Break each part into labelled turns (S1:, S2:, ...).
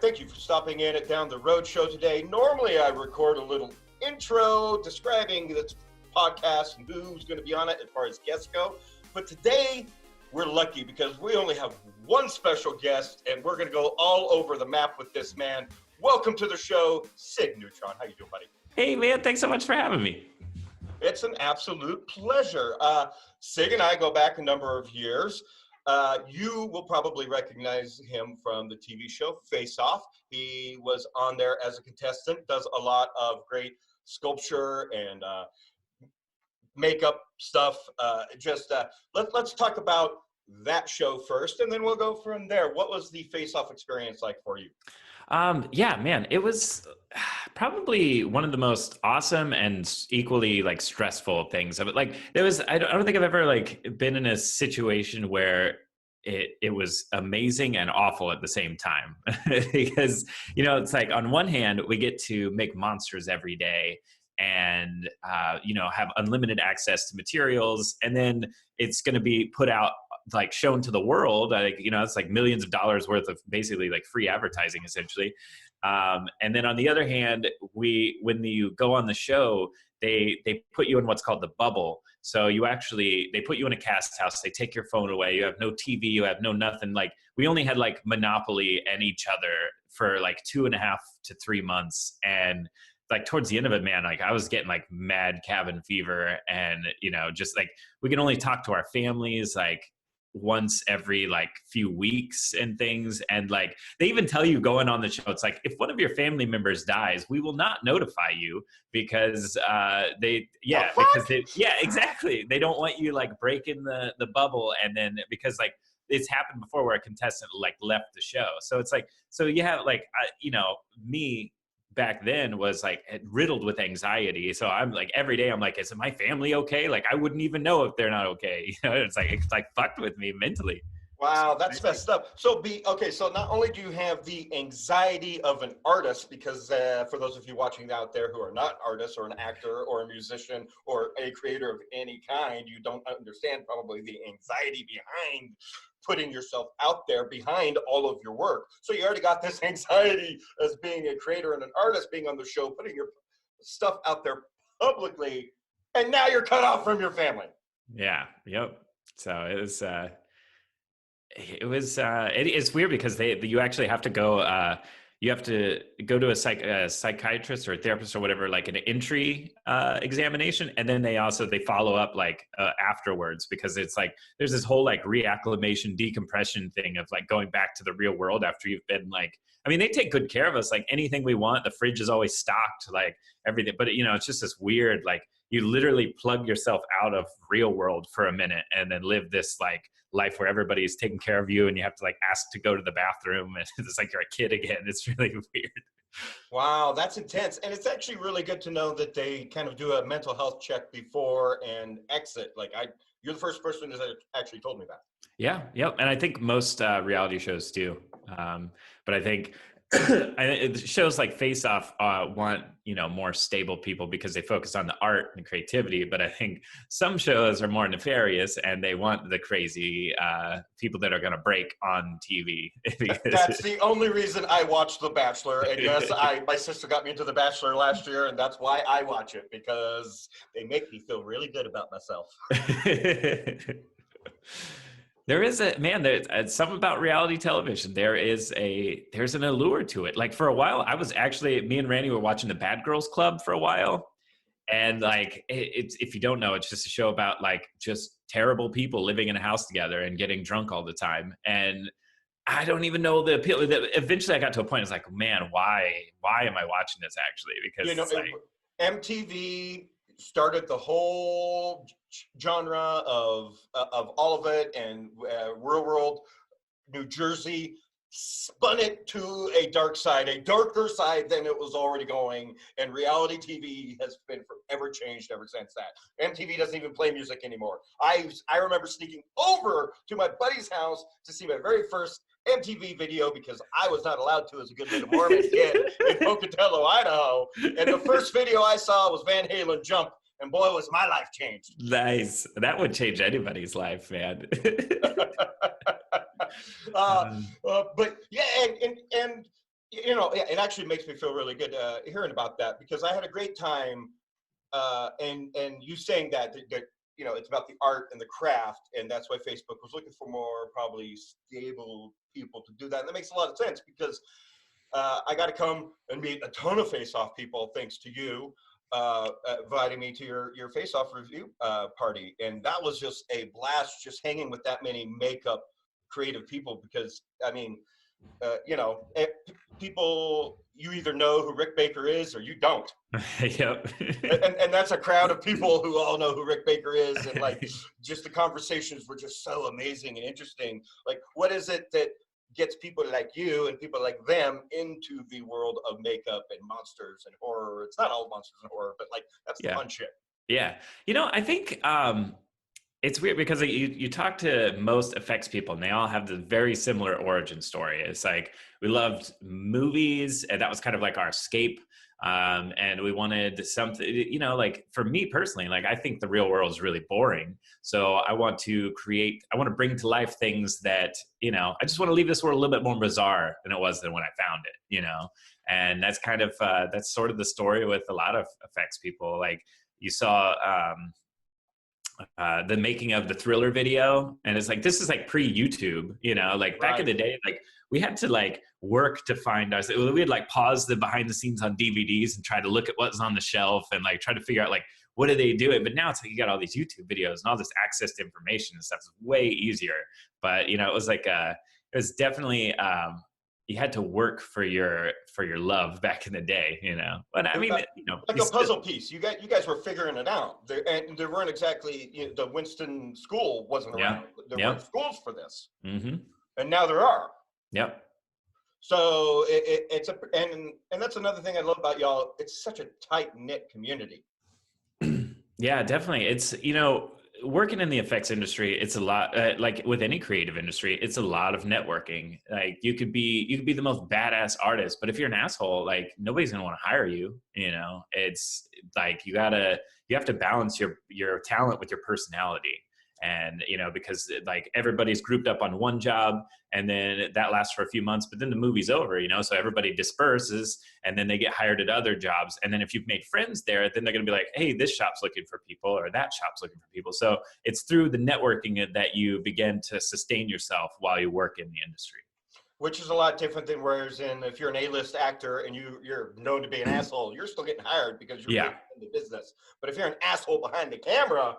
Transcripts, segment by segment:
S1: Thank you for stopping in at Down the Road Show today. Normally, I record a little intro describing this podcast and who's going to be on it as far as guests go. But today, we're lucky because we only have one special guest, and we're going to go all over the map with this man. Welcome to the show, Cig Neutron. How you doing, buddy?
S2: Hey, man. Thanks so much for having me.
S1: It's an absolute pleasure. Cig and I go back a number of years. You will probably recognize him from the TV show Faceoff. He was on there as a contestant, does a lot of great sculpture and makeup stuff. Let's talk about that show first, and then we'll go from there. What was the Faceoff experience like for you?
S2: Yeah, man, it was probably one of the most awesome and equally like stressful things of it. Like there was, I don't think I've ever like been in a situation where it was amazing and awful at the same time. Because, you know, it's like on one hand, we get to make monsters every day and, you know, have unlimited access to materials. And then it's going to be put out, like shown to the world, like, you know, it's like millions of dollars worth of basically like free advertising essentially. And then on the other hand, when you go on the show, they put you in what's called the bubble. So they put you in a cast house, they take your phone away, you have no TV, you have no nothing. Like we only had like Monopoly and each other for like 2.5 to 3 months. And like towards the end of it, man, like I was getting like mad cabin fever and, you know, just like we can only talk to our families like once every like few weeks and things. And like they even tell you going on the show, it's like if one of your family members dies, we will not notify you because exactly, they don't want you like breaking the bubble. And then because like it's happened before where a contestant like left the show, so it's like, so you have like you know, me back then was like riddled with anxiety. So I'm like, every day I'm like, is my family okay? Like I wouldn't even know if they're not okay. You know, it's like fucked with me mentally.
S1: Wow, that's messed up. So so not only do you have the anxiety of an artist, because for those of you watching out there who are not artists or an actor or a musician or a creator of any kind, you don't understand probably the anxiety behind putting yourself out there behind all of your work. So you already got this anxiety as being a creator and an artist, being on the show, putting your stuff out there publicly, and now you're cut off from your family.
S2: Yeah. Yep. So it's weird because you actually have to go, you have to go to a psychiatrist or a therapist or whatever, like an entry examination. And then they follow up like afterwards, because it's like, there's this whole like reacclimation, decompression thing of like going back to the real world after you've been like, I mean, they take good care of us, like anything we want. The fridge is always stocked, like everything. But, you know, it's just this weird, like you literally plug yourself out of real world for a minute and then live this like life where everybody's taking care of you and you have to like ask to go to the bathroom and it's like you're a kid again. It's really weird.
S1: Wow, that's intense. And it's actually really good to know that they kind of do a mental health check before and exit. Like you're the first person that actually told me that.
S2: Yeah. Yep. And I think most reality shows do. But I think shows like Face Off want, you know, more stable people because they focus on the art and creativity. But I think some shows are more nefarious and they want the crazy people that are going to break on TV.
S1: That's the only reason I watch The Bachelor. And yes, my sister got me into The Bachelor last year, and that's why I watch it, because they make me feel really good about myself.
S2: There's something about reality television. There's an allure to it. Like for a while, me and Randy were watching the Bad Girls Club for a while. And like, if you don't know, it's just a show about like just terrible people living in a house together and getting drunk all the time. And I don't even know the appeal. Eventually I got to a point, it's like, man, why am I watching this actually? Because
S1: you know,
S2: it's like
S1: MTV started the whole genre of all of it, and Real World New Jersey spun it to a darker side than it was already going, and reality TV has been forever changed ever since that. MTV doesn't even play music anymore. I remember sneaking over to my buddy's house to see my very first MTV video because I was not allowed to as a good little Mormon kid in Pocatello, Idaho. And the first video I saw was Van Halen Jump, and boy, was my life changed.
S2: Nice. That would change anybody's life, man.
S1: But yeah, and You know, it actually makes me feel really good hearing about that, because I had a great time, and you saying that you know, it's about the art and the craft, and that's why Facebook was looking for more probably stable people to do that. And that makes a lot of sense, because I got to come and meet a ton of Faceoff people thanks to you inviting me to your Faceoff review party, and that was just a blast, just hanging with that many makeup creative people. Because I mean, you know, people, you either know who Rick Baker is or you don't.
S2: Yep.
S1: And that's a crowd of people who all know who Rick Baker is, and like, just the conversations were just so amazing and interesting. Like, what is it that gets people like you and people like them into the world of makeup and monsters and horror? It's not all monsters and horror, but like, that's the fun shit.
S2: Yeah. You know, I think it's weird because you talk to most effects people and they all have the very similar origin story. It's like, we loved movies and that was kind of like our escape. And we wanted something, you know, like for me personally, like I think the real world is really boring. So I want to bring to life things that, you know, I just want to leave this world a little bit more bizarre than it was when I found it, you know? And that's kind of, that's sort of the story with a lot of effects people. Like you saw, the making of the Thriller video, and it's like, this is like pre-YouTube, you know, like back in the day, like we had to like work to find us. We'd like pause the behind the scenes on DVDs and try to look at what's on the shelf and like try to figure out like, what are they doing? But now it's like you got all these YouTube videos and all this access to information and stuff is way easier. But you know, it was like it was definitely you had to work for your love back in the day, you know. But I mean, you know,
S1: like a puzzle piece. You guys were figuring it out. And there weren't exactly, you know, the Winston School wasn't around. There weren't schools for this, and now there are.
S2: Yep.
S1: So it's and that's another thing I love about y'all. It's such a tight knit community.
S2: Yeah, definitely. It's, you know, working in the effects industry, it's a lot, like with any creative industry, it's a lot of networking. Like you could be the most badass artist, but if you're an asshole, like nobody's going to want to hire you. You know, it's like, you have to balance your talent with your personality. And, you know, because like everybody's grouped up on one job and then that lasts for a few months, but then the movie's over, you know, so everybody disperses and then they get hired at other jobs. And then if you've made friends there, then they're going to be like, hey, this shop's looking for people or that shop's looking for people. So it's through the networking that you begin to sustain yourself while you work in the industry.
S1: Which is a lot different than whereas if you're an A-list actor and you're known to be an asshole, you're still getting hired because you're in the business. But if you're an asshole behind the camera,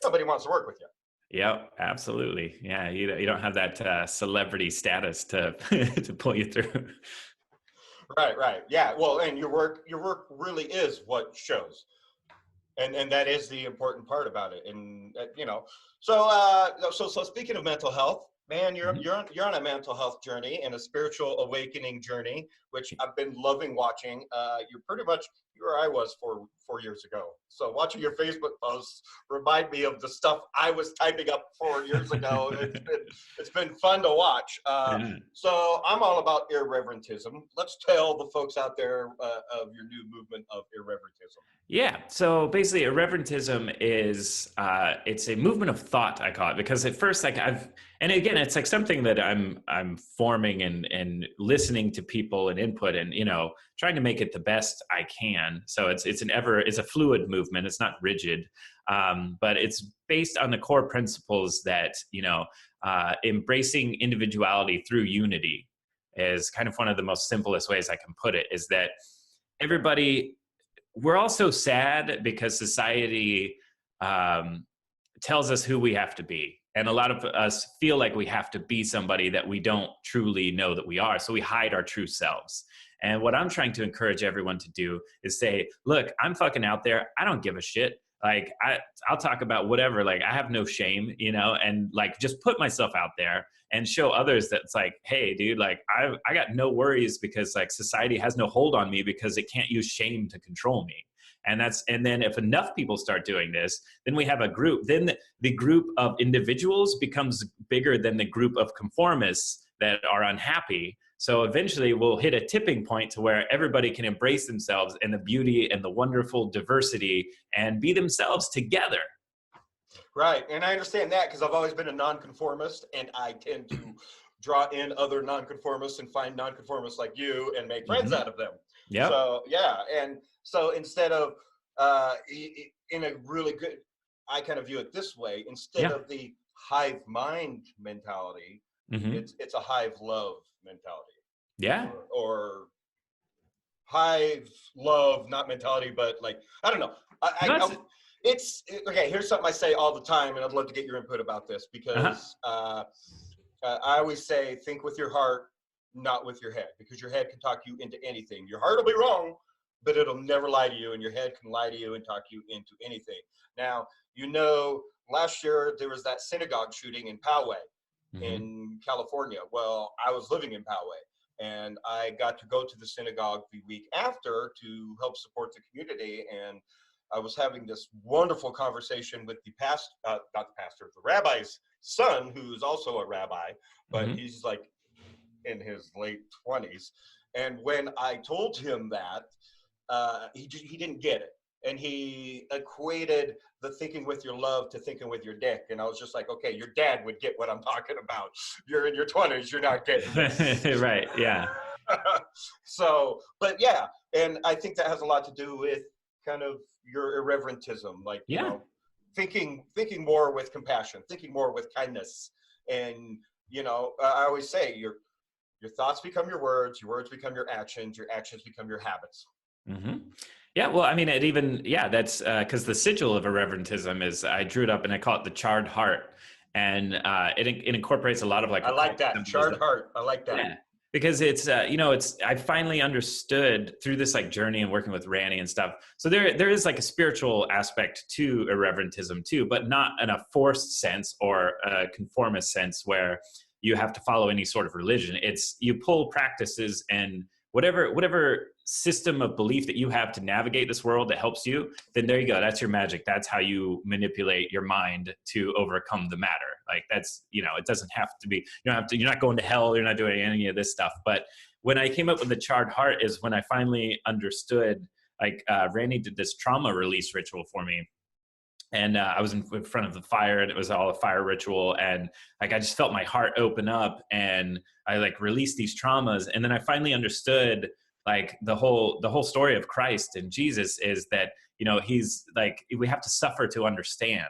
S1: nobody wants to work with you.
S2: Yep, absolutely. Yeah, you don't have that celebrity status to to pull you through.
S1: Right. Yeah. Well, and your work really is what shows, and that is the important part about it. And you know, so speaking of mental health, man, you're on a mental health journey and a spiritual awakening journey, which I've been loving watching. You're pretty much where I was 4 years ago. So watching your Facebook posts remind me of the stuff I was typing up 4 years ago. It's been fun to watch. So I'm all about irreverentism. Let's tell the folks out there of your new movement of irreverentism.
S2: Yeah. So basically, irreverentism is it's a movement of thought, I call it, because at first, like and again, it's like something that I'm forming and listening to people and input and, you know, trying to make it the best I can. So it's a fluid movement. It's not rigid, but it's based on the core principles that, you know, embracing individuality through unity is kind of one of the most simplest ways I can put it. Is that we're all so sad because society tells us who we have to be. And a lot of us feel like we have to be somebody that we don't truly know that we are. So we hide our true selves. And what I'm trying to encourage everyone to do is say, look, I'm fucking out there. I don't give a shit. Like I'll talk about whatever, like I have no shame, you know, and like just put myself out there and show others that it's like, hey dude, like I got no worries because like society has no hold on me because it can't use shame to control me. And then if enough people start doing this, then we have a group, then the group of individuals becomes bigger than the group of conformists that are unhappy. So eventually we'll hit a tipping point to where everybody can embrace themselves and the beauty and the wonderful diversity and be themselves together.
S1: Right. And I understand that because I've always been a nonconformist and I tend to draw in other nonconformists and find nonconformists like you and make friends out of them.
S2: Yeah.
S1: So yeah, and so instead of in a really good, I kind of view it this way: instead of the hive mind mentality, it's a hive love mentality.
S2: Yeah.
S1: Or hive love, not mentality, but like, I don't know. It's okay. Here's something I say all the time, and I'd love to get your input about this, because I always say, think with your heart, not with your head, because your head can talk you into anything. Your heart will be wrong, but it'll never lie to you, and your head can lie to you and talk you into anything. Now, last year there was that synagogue shooting in Poway in California. Well, I was living in Poway, and I got to go to the synagogue the week after to help support the community. And I was having this wonderful conversation with the rabbi's son, who's also a rabbi, but he's like in his late 20s. And when I told him that, he didn't get it. And he equated the thinking with your love to thinking with your dick. And I was just like, okay, your dad would get what I'm talking about. You're in your 20s, you're not getting this.
S2: Right, yeah.
S1: So, but yeah, and I think that has a lot to do with kind of your irreverentism, like, you know, thinking more with compassion, thinking more with kindness. And, you know, I always say your thoughts become your words become your actions become your habits.
S2: Yeah, well, I mean, that's because the sigil of irreverentism is, I drew it up and I call it the charred heart. And it incorporates a lot of like,
S1: I like that, charred heart. I like that.
S2: Yeah. Because I finally understood through this like journey and working with Rannie and stuff. So there is like a spiritual aspect to irreverentism too, but not in a forced sense or a conformist sense where you have to follow any sort of religion. It's you pull practices and whatever system of belief that you have to navigate this world that helps you, then there you go. That's your magic. That's how you manipulate your mind to overcome the matter. Like that's, it doesn't have to be, you're not going to hell. You're not doing any of this stuff. But when I came up with the charred heart is when I finally understood, like Randy did this trauma release ritual for me. And I was in front of the fire and it was all a fire ritual. And like, I just felt my heart open up and I like released these traumas. And then I finally understood like the whole story of Christ and Jesus is that, he's like, we have to suffer to understand.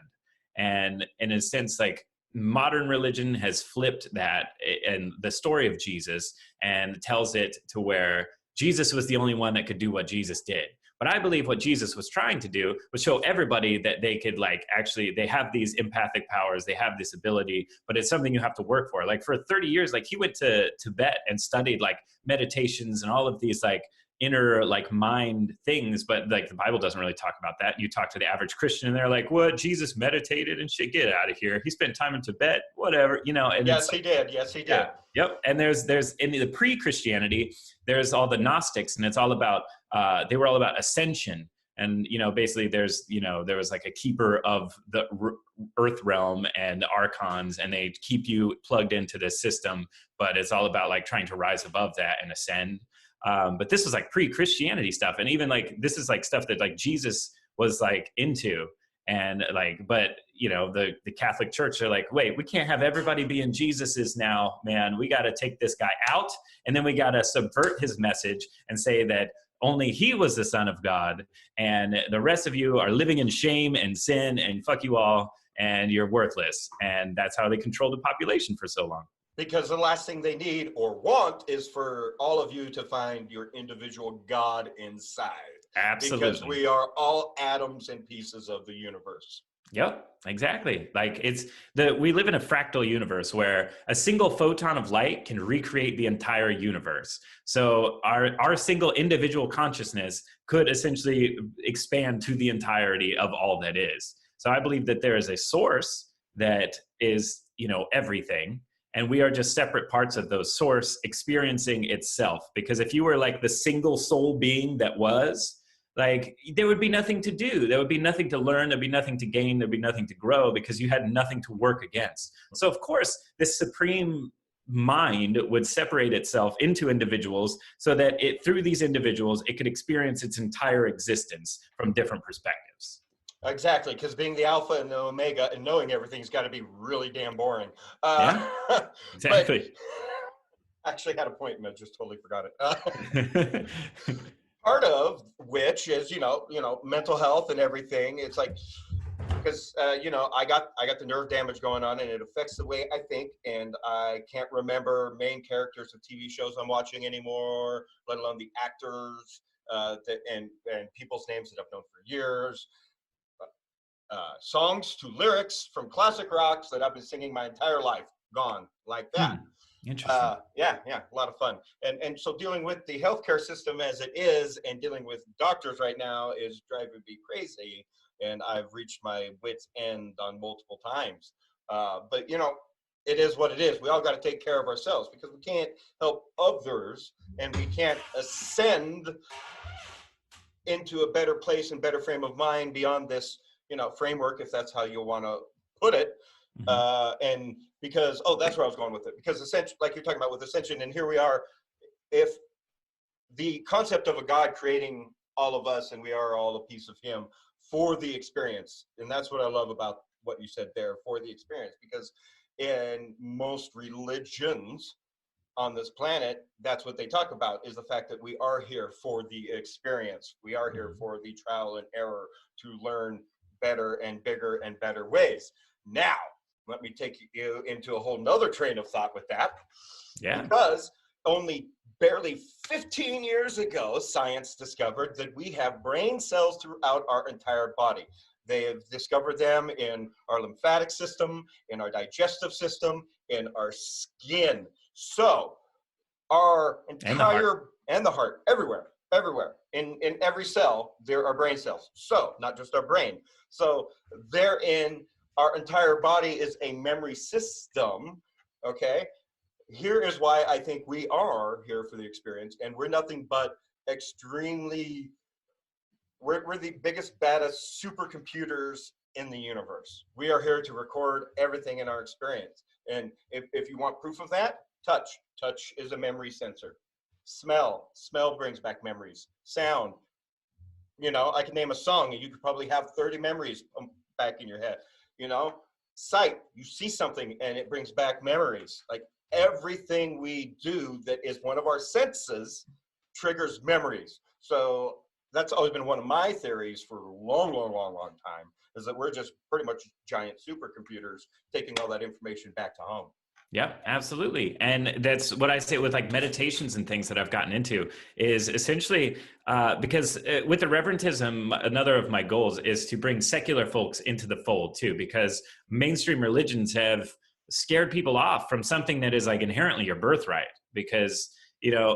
S2: And in a sense, like modern religion has flipped that and the story of Jesus and tells it to where Jesus was the only one that could do what Jesus did. But I believe what Jesus was trying to do was show everybody that they could they have these empathic powers, they have this ability, but it's something you have to work for. Like for 30 years, like he went to Batt and studied like meditations and all of these like inner like mind things, but like the Bible doesn't really talk about that. You talk to the average Christian and they're like, what? Jesus meditated and shit, get out of here. He spent time in Tibet, whatever, and
S1: yes, he did. Yes, he did.
S2: Yeah. Yep. And there's in the pre-Christianity, there's all the Gnostics and it's all about, they were all about ascension. And, basically there was like a keeper of the earth realm and the archons, and they keep you plugged into this system, but it's all about like trying to rise above that and ascend. But this was like pre-Christianity stuff. And even like, this is like stuff that like Jesus was like into. And like, but the Catholic Church are like, wait, we can't have everybody being Jesus's now, man. We got to take this guy out. And then we got to subvert his message and say that only he was the Son of God. And the rest of you are living in shame and sin and fuck you all. And you're worthless. And that's how they controlled the population for so long.
S1: Because the last thing they need or want is for all of you to find your individual God inside.
S2: Absolutely.
S1: Because we are all atoms and pieces of the universe.
S2: Yep, exactly. Like we live in a fractal universe where a single photon of light can recreate the entire universe. So our single individual consciousness could essentially expand to the entirety of all that is. So I believe that there is a source that is, everything. And we are just separate parts of those source experiencing itself. Because if you were like the single soul being that was, like, there would be nothing to do. There would be nothing to learn. There'd be nothing to gain. There'd be nothing to grow because you had nothing to work against. So of course, this supreme mind would separate itself into individuals so that through these individuals, it could experience its entire existence from different perspectives.
S1: Exactly, because being the alpha and the omega and knowing everything's got to be really damn boring.
S2: Yeah,
S1: But
S2: exactly.
S1: I actually had a point and I just totally forgot it. Part of which is, mental health and everything. It's like, because I got the nerve damage going on, and it affects the way I think, and I can't remember main characters of TV shows I'm watching anymore, let alone the actors and people's names that I've known for years. Songs to lyrics from classic rocks that I've been singing my entire life, gone like that.
S2: Interesting.
S1: Yeah, a lot of fun. And so dealing with the healthcare system as it is and dealing with doctors right now is driving me crazy. And I've reached my wit's end on multiple times. But, it is what it is. We all got to take care of ourselves because we can't help others and we can't ascend into a better place and better frame of mind beyond this, framework, if that's how you want to put it. And because, that's where I was going with it. Because essentially, like you're talking about with ascension, and here we are, if the concept of a God creating all of us and we are all a piece of him for the experience. And that's what I love about what you said there, for the experience, because in most religions on this planet, that's what they talk about, is the fact that we are here for the experience. We are here for the trial and error to learn better and bigger and better ways. Now, let me take you into a whole nother train of thought with that.
S2: Yeah.
S1: Because only barely 15 years ago, science discovered that we have brain cells throughout our entire body. They have discovered them in our lymphatic system, in our digestive system, in our skin. So our entire, and the heart, everywhere. In every cell, there are brain cells. So not just our brain. So therein, our entire body is a memory system, okay? Here is why I think we are here for the experience, and we're nothing but extremely, we're the biggest, baddest supercomputers in the universe. We are here to record everything in our experience. And if you want proof of that, touch is a memory sensor. Smell brings back memories. Sound, I can name a song and you could probably have 30 memories back in your head. Sight, you see something and it brings back memories. Like everything we do that is one of our senses triggers memories. So that's always been one of my theories for a long time, is that we're just pretty much giant supercomputers taking all that information back to home.
S2: Yeah, absolutely. And that's what I say with like meditations and things that I've gotten into is essentially because with Irreverentism, another of my goals is to bring secular folks into the fold too, because mainstream religions have scared people off from something that is like inherently your birthright. Because,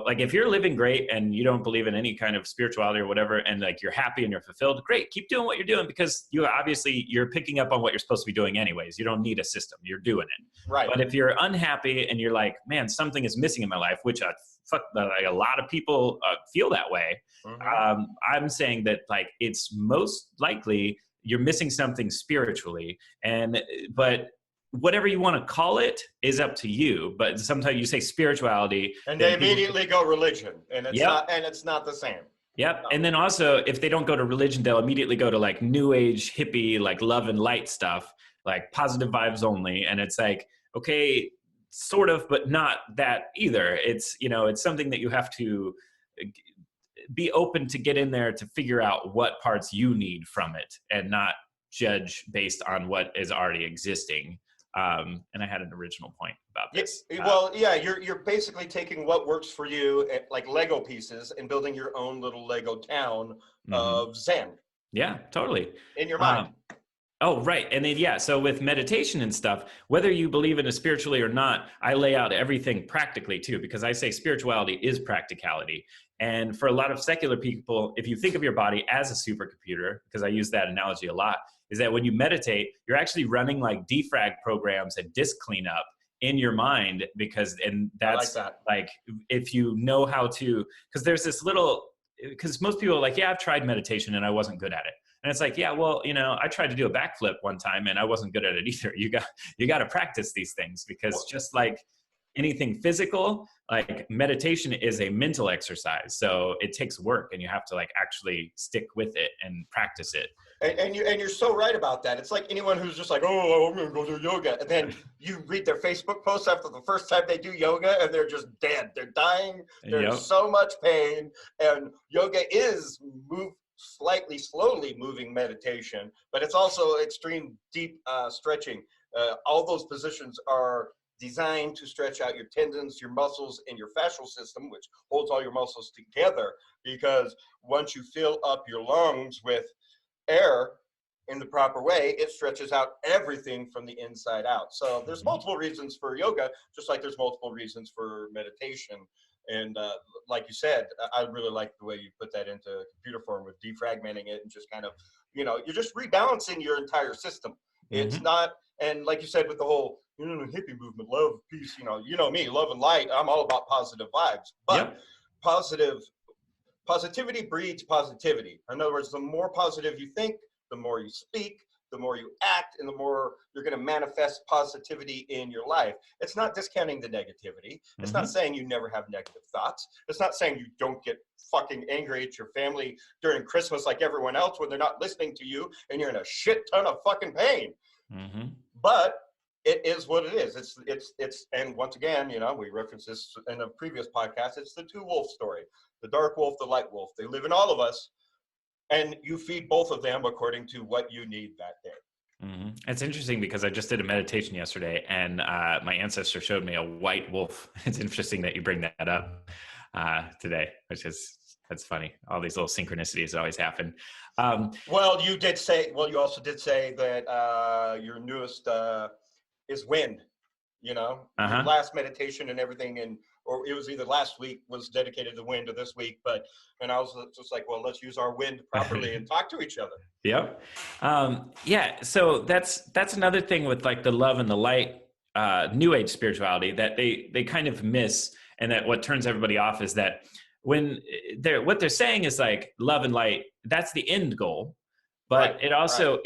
S2: like if you're living great and you don't believe in any kind of spirituality or whatever, and like you're happy and you're fulfilled, great, keep doing what you're doing, because you're picking up on what you're supposed to be doing anyways. You don't need a system, you're doing it.
S1: Right.
S2: But if you're unhappy and you're like, man, something is missing in my life, which like a lot of people feel that way. I'm saying that like it's most likely you're missing something spiritually, but whatever you want to call it is up to you. But sometimes you say spirituality,
S1: and they immediately go religion, and it's not the same.
S2: Yep. And then also, if they don't go to religion, they'll immediately go to like new age hippie, like love and light stuff, like positive vibes only. And it's like, okay, sort of, but not that either. It's, it's something that you have to be open to get in there to figure out what parts you need from it and not judge based on what is already existing. And I had an original point about this.
S1: You're basically taking what works for you, like Lego pieces, and building your own little Lego town of Zen.
S2: Yeah, totally.
S1: In your mind.
S2: Oh, right. And then, so with meditation and stuff, whether you believe in it spiritually or not, I lay out everything practically too, because I say spirituality is practicality. And for a lot of secular people, if you think of your body as a supercomputer, because I use that analogy a lot, is that when you meditate, you're actually running like defrag programs and disk cleanup in your mind, because that's like, if you know how to, because there's this because most people are like, I've tried meditation and I wasn't good at it. And it's like, I tried to do a backflip one time and I wasn't good at it either. You got to practice these things, because just like anything physical, like meditation is a mental exercise. So it takes work and you have to like actually stick with it and practice it.
S1: And you're so right about that. It's like anyone who's just like, oh, I'm going to go do yoga. And then you read their Facebook posts after the first time they do yoga and they're just dead. They're dying. They're in so much pain. And yoga is slightly slowly moving meditation, but it's also extreme deep stretching. All those positions are designed to stretch out your tendons, your muscles, and your fascial system, which holds all your muscles together. Because once you fill up your lungs with air in the proper way, it stretches out everything from the inside out. So there's multiple reasons for yoga, just like there's multiple reasons for meditation. And like you said, I really like the way you put that into computer form with defragmenting it and just kind of, you're just rebalancing your entire system. It's not, and like you said, with the whole, hippie movement, love, peace, you know me, love and light, I'm all about positive vibes, but positivity breeds positivity. In other words, the more positive you think, the more you speak, the more you act, and the more you're going to manifest positivity in your life. It's not discounting the negativity. It's not saying you never have negative thoughts. It's not saying you don't get fucking angry at your family during Christmas like everyone else when they're not listening to you and you're in a shit ton of fucking pain. But it is what it is. It's and once again, we referenced this in a previous podcast. It's the two wolf story, the dark wolf, the light wolf. They live in all of us, and you feed both of them according to what you need that day.
S2: It's interesting because I just did a meditation yesterday, and my ancestor showed me a white wolf. It's interesting that you bring that up today, that's funny. All these little synchronicities always happen.
S1: Well, you also did say that your newest is wind, your last meditation and everything, or it was either last week was dedicated to wind or this week, and I was just like, well, let's use our wind properly and talk to each other.
S2: Yep. So that's another thing with like the love and the light, new age spirituality that they kind of miss. And that what turns everybody off is that when what they're saying is like love and light, that's the end goal. But it also,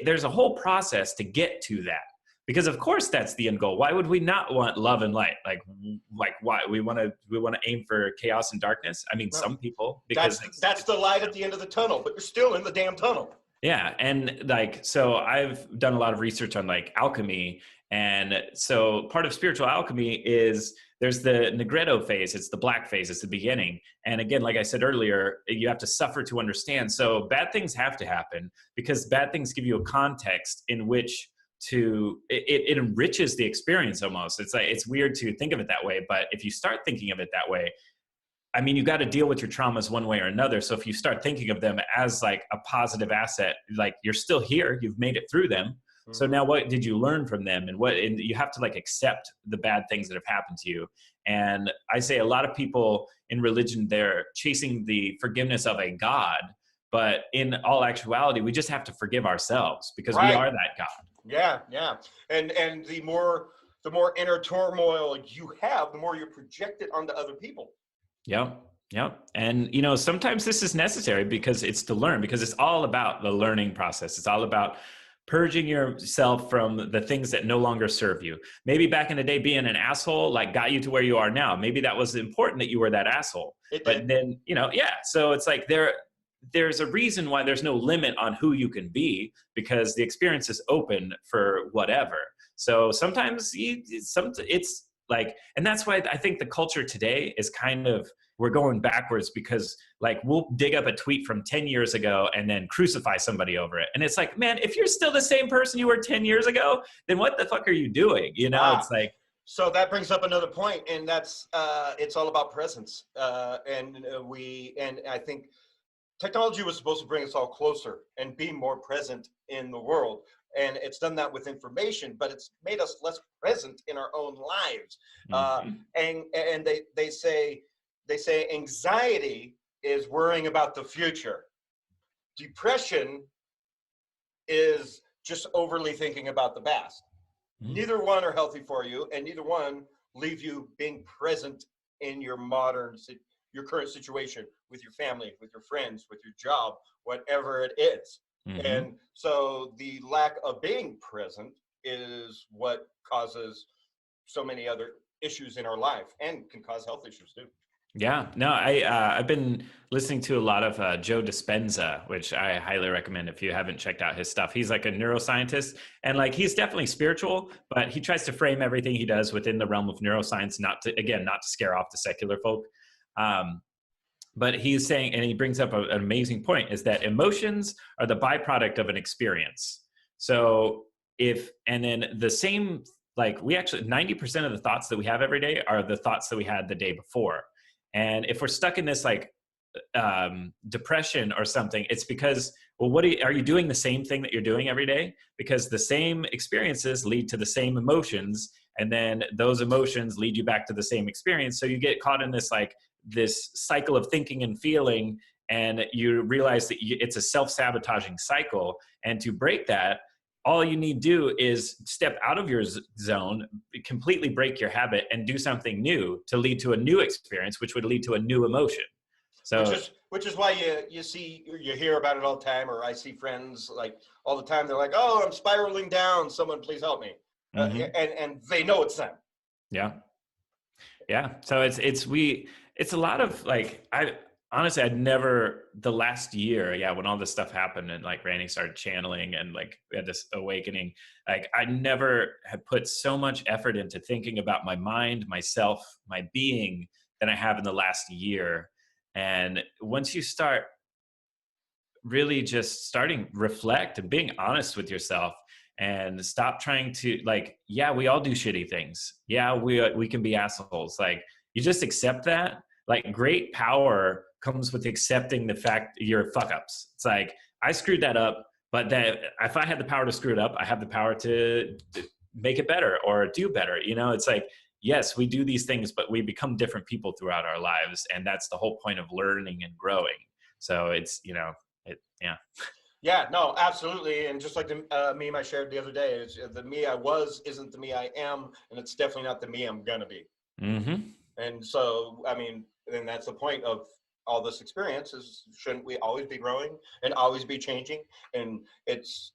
S2: there's a whole process to get to that. Because of course that's the end goal. Why would we not want love and light? Like why we want to aim for chaos and darkness? I mean, some people, because
S1: that's the light at the end of the tunnel, but you're still in the damn tunnel.
S2: Yeah, and so I've done a lot of research on alchemy, and so part of spiritual alchemy is there's the Negretto phase. It's the black phase. It's the beginning. And again, like I said earlier, you have to suffer to understand. So bad things have to happen because bad things give you a context in which it enriches the experience almost. It's weird to think of it that way, but if you start thinking of it that way, I mean, you got to deal with your traumas one way or another. So if you start thinking of them as a positive asset, you're still here, you've made it through them. So now what did you learn from them? And you have to accept the bad things that have happened to you. And I say a lot of people in religion, they're chasing the forgiveness of a God, but in all actuality, we just have to forgive ourselves because we are that God.
S1: Yeah. And the more inner turmoil you have, the more you project it onto other people.
S2: Yep. And, sometimes this is necessary because it's to learn, because it's all about the learning process. It's all about purging yourself from the things that no longer serve you. Maybe back in the day, being an asshole, got you to where you are now. Maybe that was important that you were that asshole. But then, so it's there's a reason why there's no limit on who you can be, because the experience is open for whatever. So sometimes it's and that's why I think the culture today is we're going backwards, because we'll dig up a tweet from 10 years ago and then crucify somebody over it. And it's man, if you're still the same person you were 10 years ago, then what the fuck are you doing? It's
S1: so that brings up another point, and that's it's all about presence. And I think technology was supposed to bring us all closer and be more present in the world. And it's done that with information, but it's made us less present in our own lives. And they say anxiety is worrying about the future. Depression is just overly thinking about the past. Neither one are healthy for you, and neither one leave you being present in your current situation with your family, with your friends, with your job, whatever it is. And so the lack of being present is what causes so many other issues in our life and can cause health issues too.
S2: Yeah, no, I've been listening to a lot of Joe Dispenza, which I highly recommend if you haven't checked out his stuff. He's like a neuroscientist, and like he's definitely spiritual, but he tries to frame everything he does within the realm of neuroscience, not to scare off the secular folk. But he's saying, and he brings up an amazing point, is that emotions are the byproduct of an experience. So and then the same, like we actually, 90% of the thoughts that we have every day are the thoughts that we had the day before. And if we're stuck in this like depression or something, it's because, well, are you doing the same thing that you're doing every day? Because the same experiences lead to the same emotions, and then those emotions lead you back to the same experience. So you get caught in this cycle of thinking and feeling, and you realize that it's a self-sabotaging cycle. And to break that, all you need to do is step out of your zone, completely break your habit, and do something new to lead to a new experience, which would lead to a new emotion. So,
S1: which is why you hear about it all the time, or I see friends like all the time. They're like, "Oh, I'm spiraling down. Someone please help me," and they know it's them.
S2: Yeah. So it's a lot of like honestly, the last year, when all this stuff happened and like Randy started channeling and like we had this awakening, like I never had put so much effort into thinking about my mind, myself, my being than I have in the last year. And once you start really just reflect and being honest with yourself and stop trying to we all do shitty things. Yeah, we can be assholes. Like you just accept that. Like great power comes with accepting the fact you're fuck ups. It's like, I screwed that up, but that if I had the power to screw it up, I have the power to make it better or do better. It's like, yes, we do these things, but we become different people throughout our lives. And that's the whole point of learning and growing. So it's, yeah.
S1: Yeah, no, absolutely. And just like the meme I shared the other day, it's the me I was isn't the me I am. And it's definitely not the me I'm going to be.
S2: Mm-hmm.
S1: And so, I mean, then that's the point of all this experience is, shouldn't we always be growing and always be changing? And it's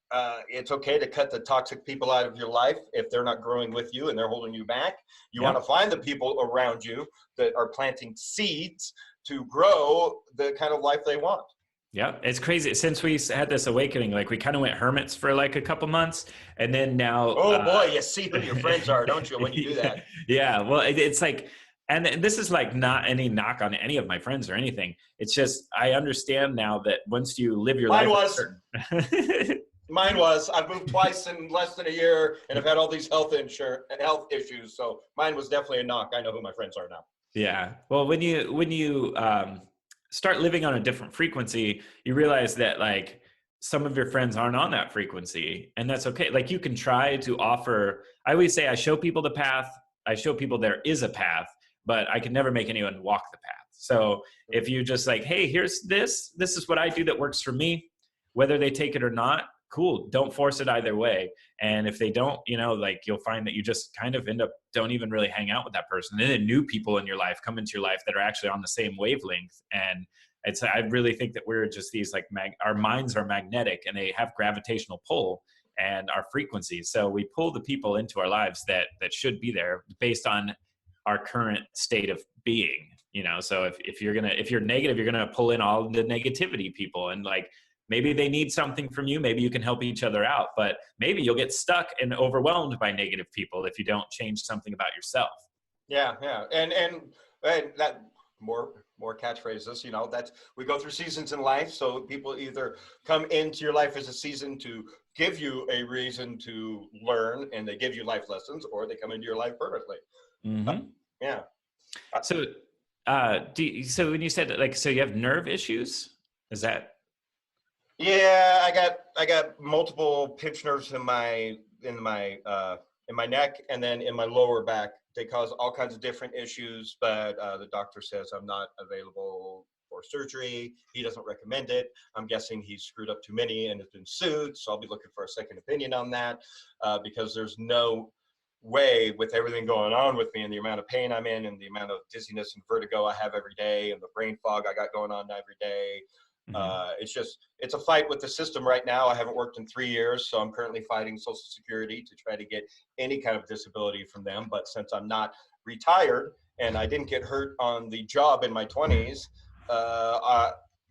S1: okay to cut the toxic people out of your life if they're not growing with you and they're holding you back. You want to find the people around you that are planting seeds to grow the kind of life they want.
S2: Yeah, it's crazy. Since we had this awakening, like we kind of went hermits for like a couple months, and then now.
S1: Oh boy, you see who your friends are, don't you? When you do that.
S2: Yeah, well, it's like. And this is like not any knock on any of my friends or anything. It's just, I understand now that once you live your life.
S1: Mine was. I've moved twice in less than a year and I've had all these health issues. So mine was definitely a knock. I know who my friends are now.
S2: Yeah. Well, when you start living on a different frequency, you realize that like some of your friends aren't on that frequency, and that's okay. Like you can try to offer, I always say I show people the path. I show people there is a path, but I can never make anyone walk the path. So if you just like, hey, here's this is what I do that works for me, whether they take it or not, cool. Don't force it either way. And if they don't, like you'll find that you just kind of don't even really hang out with that person. And then new people in your life come into your life that are actually on the same wavelength. And I really think that we're just these like, our minds are magnetic and they have gravitational pull and our frequencies. So we pull the people into our lives that should be there based on our current state of being, so if you're negative, you're going to pull in all the negativity people, and like, maybe they need something from you. Maybe you can help each other out, but maybe you'll get stuck and overwhelmed by negative people if you don't change something about yourself.
S1: Yeah. And that more catchphrases, that we go through seasons in life. So people either come into your life as a season to give you a reason to learn and they give you life lessons, or they come into your life permanently.
S2: Mm-hmm.
S1: Yeah.
S2: So, so when you said like, so you have nerve issues, is that?
S1: Yeah, I got multiple pinched nerves in my neck and then in my lower back. They cause all kinds of different issues, but the doctor says I'm not available for surgery. He doesn't recommend it. I'm guessing he's screwed up too many and has been sued. So I'll be looking for a second opinion on that because there's no way, with everything going on with me and the amount of pain I'm in and the amount of dizziness and vertigo I have every day and the brain fog I got going on every day. It's a fight with the system right now. I haven't worked in 3 years, so I'm currently fighting Social Security to try to get any kind of disability from them. But since I'm not retired and I didn't get hurt on the job in my 20s,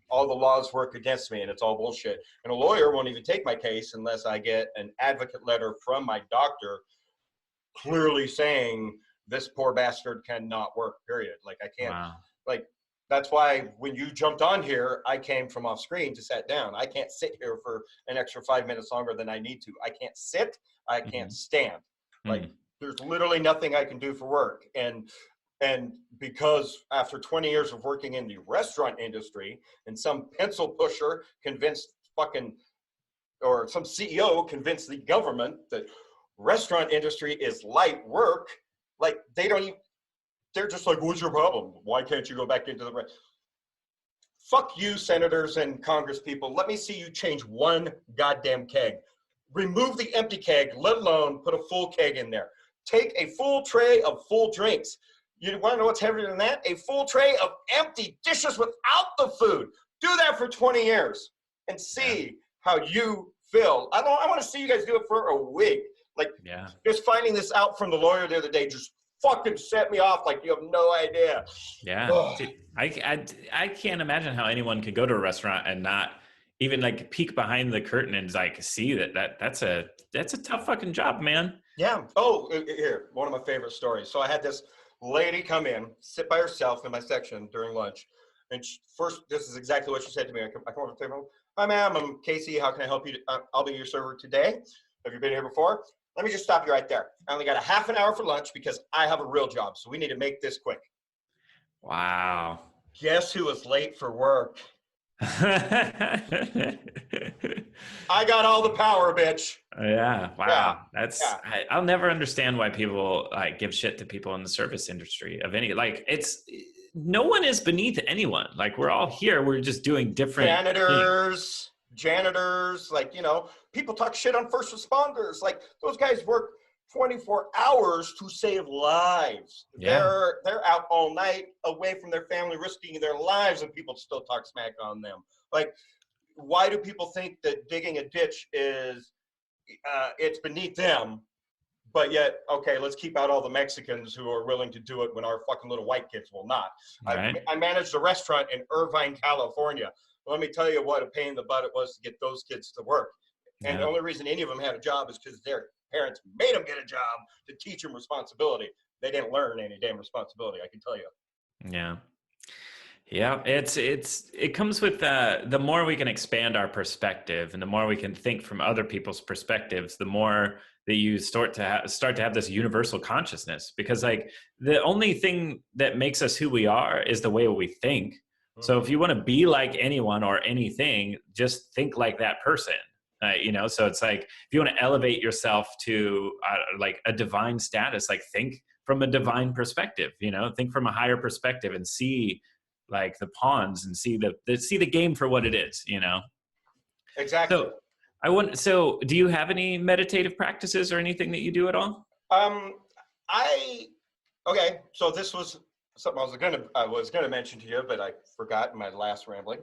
S1: all the laws work against me and it's all bullshit. And a lawyer won't even take my case unless I get an advocate letter from my doctor clearly saying this poor bastard cannot work, period. Like I can't, like, that's why when you jumped on here, I came from off screen to sit down. I can't sit here for an extra 5 minutes longer than I need to. I can't sit, I can't stand. Like there's literally nothing I can do for work. And because after 20 years of working in the restaurant industry and some pencil pusher convinced or some CEO convinced the government that restaurant industry is light work, like they're just like, what's your problem? Why can't you go back into the fuck you, senators and congress people. Let me see you change one goddamn keg. Remove the empty keg, let alone put a full keg in there. Take a full tray of full drinks. You want to know what's heavier than that? A full tray of empty dishes without the food. Do that for 20 years and see how you feel. I want to see you guys do it for a week. Like, just finding this out from the lawyer the other day just fucking set me off like you have no idea.
S2: Yeah. Dude, I can't imagine how anyone could go to a restaurant and not even like peek behind the curtain and like see that's a tough fucking job, man.
S1: Yeah. Oh, here, one of my favorite stories. So I had this lady come in, sit by herself in my section during lunch. And first, this is exactly what she said to me. I come over to the table. Hi, ma'am. I'm Casey. How can I help you? I'll be your server today. Have you been here before? Let me just stop you right there. I only got a half an hour for lunch because I have a real job. So we need to make this quick.
S2: Wow.
S1: Guess who was late for work? I got all the power, bitch.
S2: Yeah. Wow.
S1: Yeah.
S2: I'll never understand why people like give shit to people in the service industry of any, like no one is beneath anyone. Like we're all here. We're just doing different
S1: janitors, like, you know, people talk shit on first responders. Like those guys work 24 hours to save lives. Yeah. They're out all night away from their family, risking their lives, and people still talk smack on them. Like, why do people think that digging a ditch is, it's beneath them? But yet, okay, let's keep out all the Mexicans who are willing to do it when our fucking little white kids will not. Right. I managed a restaurant in Irvine, California. Let me tell you what a pain in the butt it was to get those kids to work. And the only reason any of them had a job is because their parents made them get a job to teach them responsibility. They didn't learn any damn responsibility, I can tell you.
S2: Yeah. Yeah, it comes with the more we can expand our perspective and the more we can think from other people's perspectives, the more that you start to have this universal consciousness, because like the only thing that makes us who we are is the way we think. Mm-hmm. So if you want to be like anyone or anything, just think like that person. You know, so it's like if you want to elevate yourself to like a divine status, like think from a divine perspective, you know, think from a higher perspective and see like the pawns and see the game for what it is, you know.
S1: Exactly.
S2: So do you have any meditative practices or anything that you do at all?
S1: Okay, so this was something I was gonna mention to you, but I forgot in my last rambling.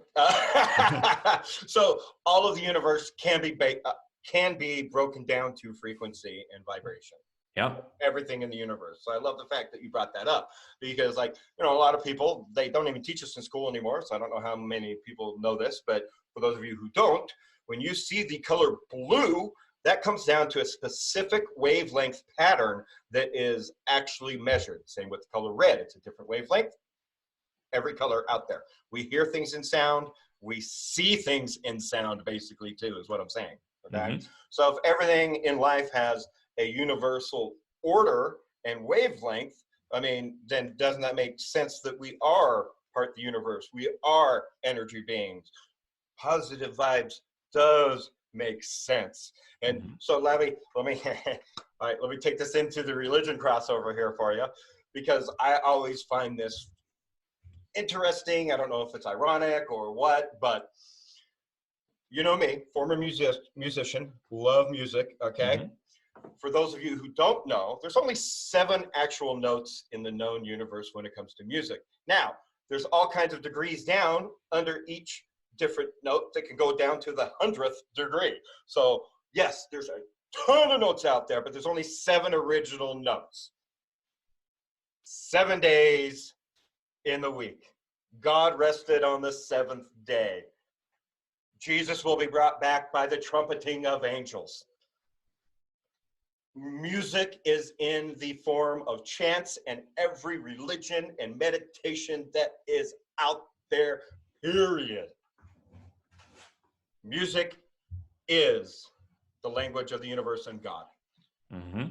S1: So all of the universe can be broken down to frequency and vibration.
S2: Yeah.
S1: Everything in the universe. So I love the fact that you brought that up, because, like, you know, a lot of people, they don't even teach us in school anymore. So I don't know how many people know this, but for those of you who don't, when you see the color blue, that comes down to a specific wavelength pattern that is actually measured. Same with the color red. It's a different wavelength. Every color out there. We hear things in sound. We see things in sound, basically, too, is what I'm saying. Okay. Mm-hmm. So if everything in life has a universal order and wavelength, I mean, then doesn't that make sense that we are part of the universe? We are energy beings. Positive vibes does make sense. And so, Lavi, let me take this into the religion crossover here for you, because I always find this interesting. I don't know if it's ironic or what, but you know me, former musician, love music, okay? Mm-hmm. For those of you who don't know, there's only 7 actual notes in the known universe when it comes to music. Now, there's all kinds of degrees down under each different note that can go down to the 100th degree. So yes, there's a ton of notes out there, but there's only 7 original notes. 7 days in the week. God rested on the seventh day. Jesus will be brought back by the trumpeting of angels. Music is in the form of chants and every religion and meditation that is out there, period. Music is the language of the universe and God.
S2: Mm-hmm.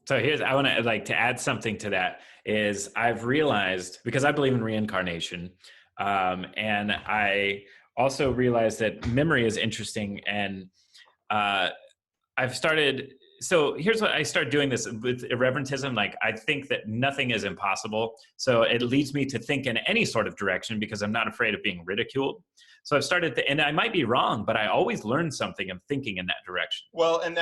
S2: So I want to to add something to that is I've realized, because I believe in reincarnation, and I also realized that memory is interesting, and I've started, so here's what I started doing this with irreverentism. Like, I think that nothing is impossible. So it leads me to think in any sort of direction because I'm not afraid of being ridiculed. So I've started to, and I might be wrong, but I always learn something of thinking in that direction.
S1: Well, and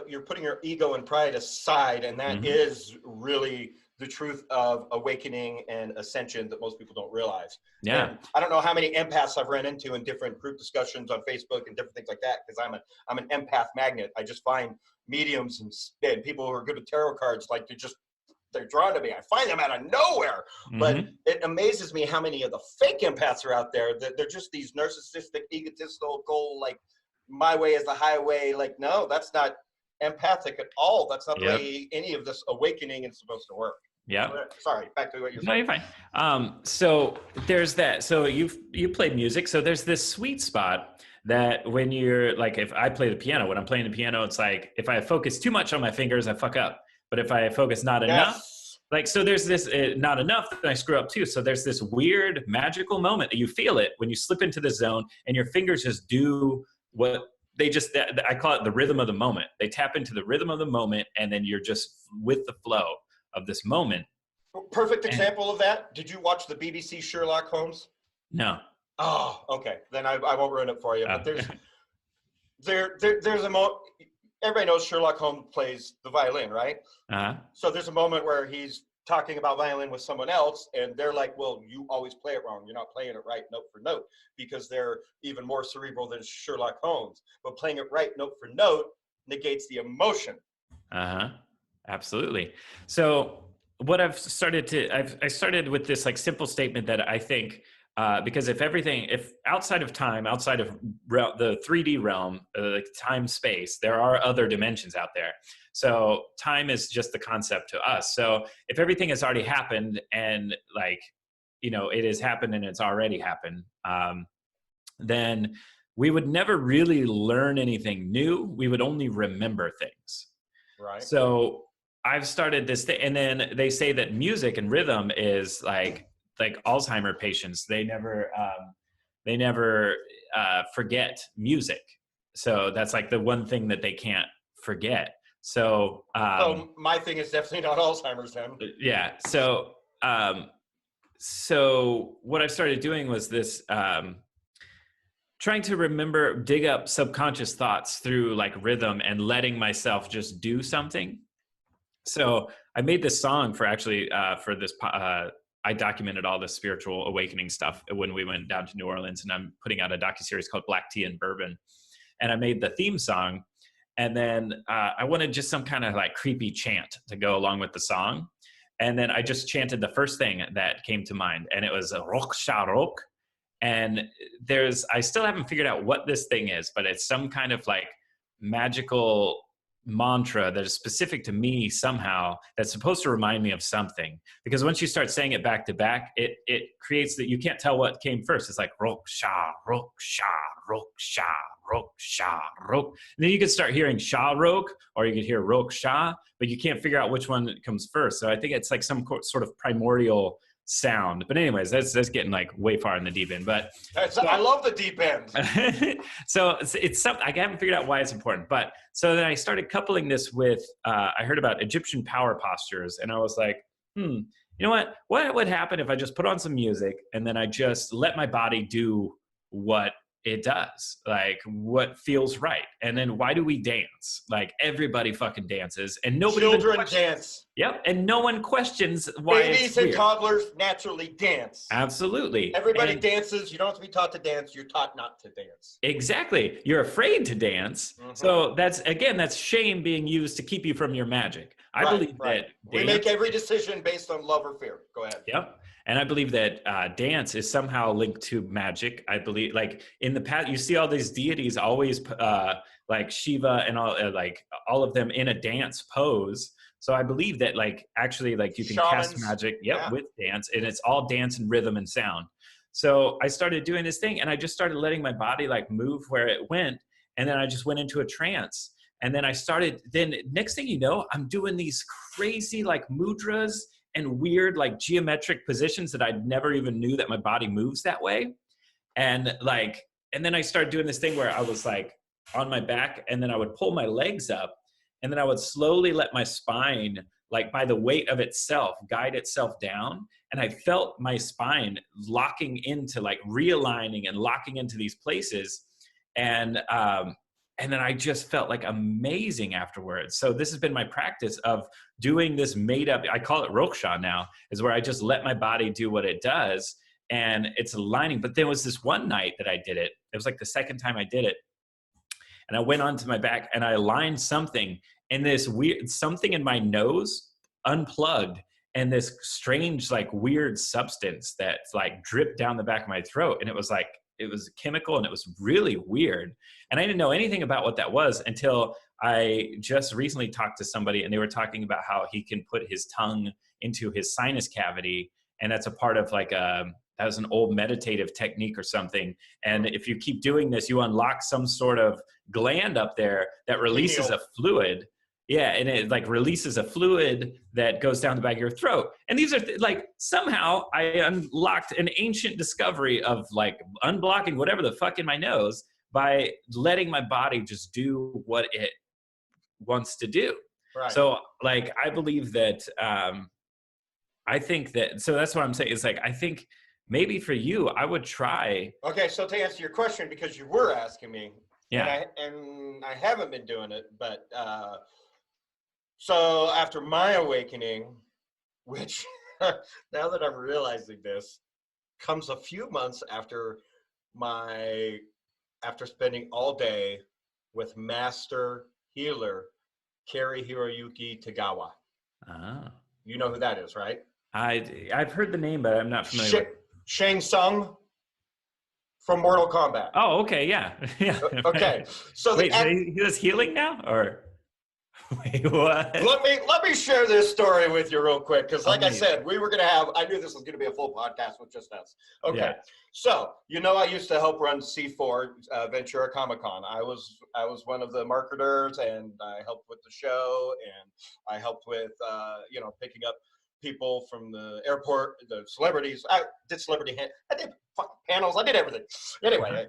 S1: you're putting your ego and pride aside, and that is really the truth of awakening and ascension that most people don't realize.
S2: Yeah.
S1: And I don't know how many empaths I've run into in different group discussions on Facebook and different things like that, because I'm an empath magnet. I just find mediums and people who are good with tarot cards, like they're drawn to me. I find them out of nowhere. But it amazes me how many of the fake empaths are out there that they're just these narcissistic, egotistical, goal, like my way is the highway. Like, no, that's not empathic at all. That's not the way any of this awakening is supposed to work.
S2: Yeah.
S1: Sorry, back to what you're saying.
S2: No, you're fine. So there's that. So you played music. So there's this sweet spot that when you're like, if I play the piano, when I'm playing the piano, it's like, if I focus too much on my fingers, I fuck up. But if I focus not enough, like, so there's this not enough, then I screw up too. So there's this weird magical moment that you feel it when you slip into the zone and your fingers just do what they just, I call it the rhythm of the moment. They tap into the rhythm of the moment, and then you're just with the flow of this moment.
S1: Perfect example of that. Did you watch the BBC Sherlock Holmes?
S2: No.
S1: Oh, okay. Then I won't ruin it for you. But there's a moment. Everybody knows Sherlock Holmes plays the violin, right? So there's a moment where he's talking about violin with someone else, and they're like, well, you always play it wrong. You're not playing it right note for note, because they're even more cerebral than Sherlock Holmes. But playing it right note for note negates the emotion.
S2: Absolutely. So what I started with this like simple statement that I think, because if outside of time, outside of the 3D realm, like time, space, there are other dimensions out there. So time is just the concept to us. So if everything has already happened and like, it has happened and it's already happened, then we would never really learn anything new. We would only remember things.
S1: Right.
S2: So I've started this thing, and then they say that music and rhythm is like Alzheimer patients. They never forget music. So that's like the one thing that they can't forget. So,
S1: my thing is definitely not Alzheimer's then.
S2: Yeah. So, so what I've started doing was this, trying to dig up subconscious thoughts through like rhythm and letting myself just do something. So I made this song for this, I documented all the spiritual awakening stuff when we went down to New Orleans, and I'm putting out a docuseries called Black Tea and Bourbon. And I made the theme song, and then I wanted just some kind of like creepy chant to go along with the song. And then I just chanted the first thing that came to mind, and it was Rock Sha Rock. And I still haven't figured out what this thing is, but it's some kind of like magical mantra that is specific to me somehow, that's supposed to remind me of something. Because once you start saying it back to back, it creates that you can't tell what came first. It's like Rok Sha, Rok Sha, Rok Sha, Rok Sha, Rok. And then you could start hearing Sha Rok, or you could hear Rok Sha, but you can't figure out which one comes first. So I think it's like some sort of primordial sound. But anyways, that's getting like way far in the deep end. But
S1: I love the deep end.
S2: So it's something I haven't figured out why it's important. But so then I started coupling this with I heard about Egyptian power postures, and I was like, you know what would happen if I just put on some music and then I just let my body do what it does, like what feels right. And then why do we dance? Like everybody fucking dances and nobody
S1: Children dance.
S2: Yep. And no one questions why
S1: Babies
S2: it's
S1: and
S2: weird.
S1: toddlers naturally dance.
S2: Absolutely.
S1: Everybody dances. You don't have to be taught to dance. You're taught not to dance.
S2: Exactly. You're afraid to dance.
S1: Mm-hmm.
S2: So that's shame being used to keep you from your magic. I believe that
S1: we make every decision based on love or fear. Go ahead.
S2: Yep. And I believe that dance is somehow linked to magic. I believe, like in the past, you see all these deities always like Shiva and all of them in a dance pose. So I believe that like actually like you can cast magic with dance, and it's all dance and rhythm and sound. So I started doing this thing, and I just started letting my body like move where it went, and then I just went into a trance. And then next thing you know, I'm doing these crazy like mudras and weird like geometric positions that I never even knew that my body moves that way. And then I started doing this thing where I was like on my back, and then I would pull my legs up, and then I would slowly let my spine, like by the weight of itself, guide itself down. And I felt my spine locking into, like realigning and locking into these places. And then I just felt like amazing afterwards. So this has been my practice of doing this made up, I call it Roksha now, is where I just let my body do what it does. And it's aligning. But there was this one night that I did it. It was like the second time I did it. And I went onto my back and I aligned something, and this weird, something in my nose unplugged, and this strange, like weird substance that like dripped down the back of my throat. And it was like, it was chemical, and it was really weird. And I didn't know anything about what that was until I just recently talked to somebody, and they were talking about how he can put his tongue into his sinus cavity. And that's a part of like that was an old meditative technique or something. And if you keep doing this, you unlock some sort of gland up there that releases a fluid. Yeah, and it like releases a fluid that goes down the back of your throat. And these are like, somehow I unlocked an ancient discovery of like unblocking whatever the fuck in my nose by letting my body just do what it wants to do. Right. So like, I believe that, I think that, so that's what I'm saying. It's like, I think maybe for you, I would try.
S1: Okay, so to answer your question, because you were asking me,
S2: yeah,
S1: and I haven't been doing it, but so after my awakening, which now that I'm realizing this, comes a few months after spending all day with master healer Kari Hiroyuki Tagawa.
S2: Ah.
S1: You know who that is, right?
S2: I've heard the name, but I'm not familiar with
S1: Shang Tsung from Mortal Kombat.
S2: Oh, okay, yeah. Yeah.
S1: Okay. So
S2: wait, so he does healing now, or wait, what?
S1: Let me share this story with you real quick, because like I said, we were gonna have, I knew this was gonna be a full podcast with just us. Okay. Yeah. So I used to help run C4 Ventura Comic-Con. I was one of the marketers, and I helped with the show, and I helped with picking up people from the airport, the celebrities. I did I did fucking panels. I did everything. Anyway,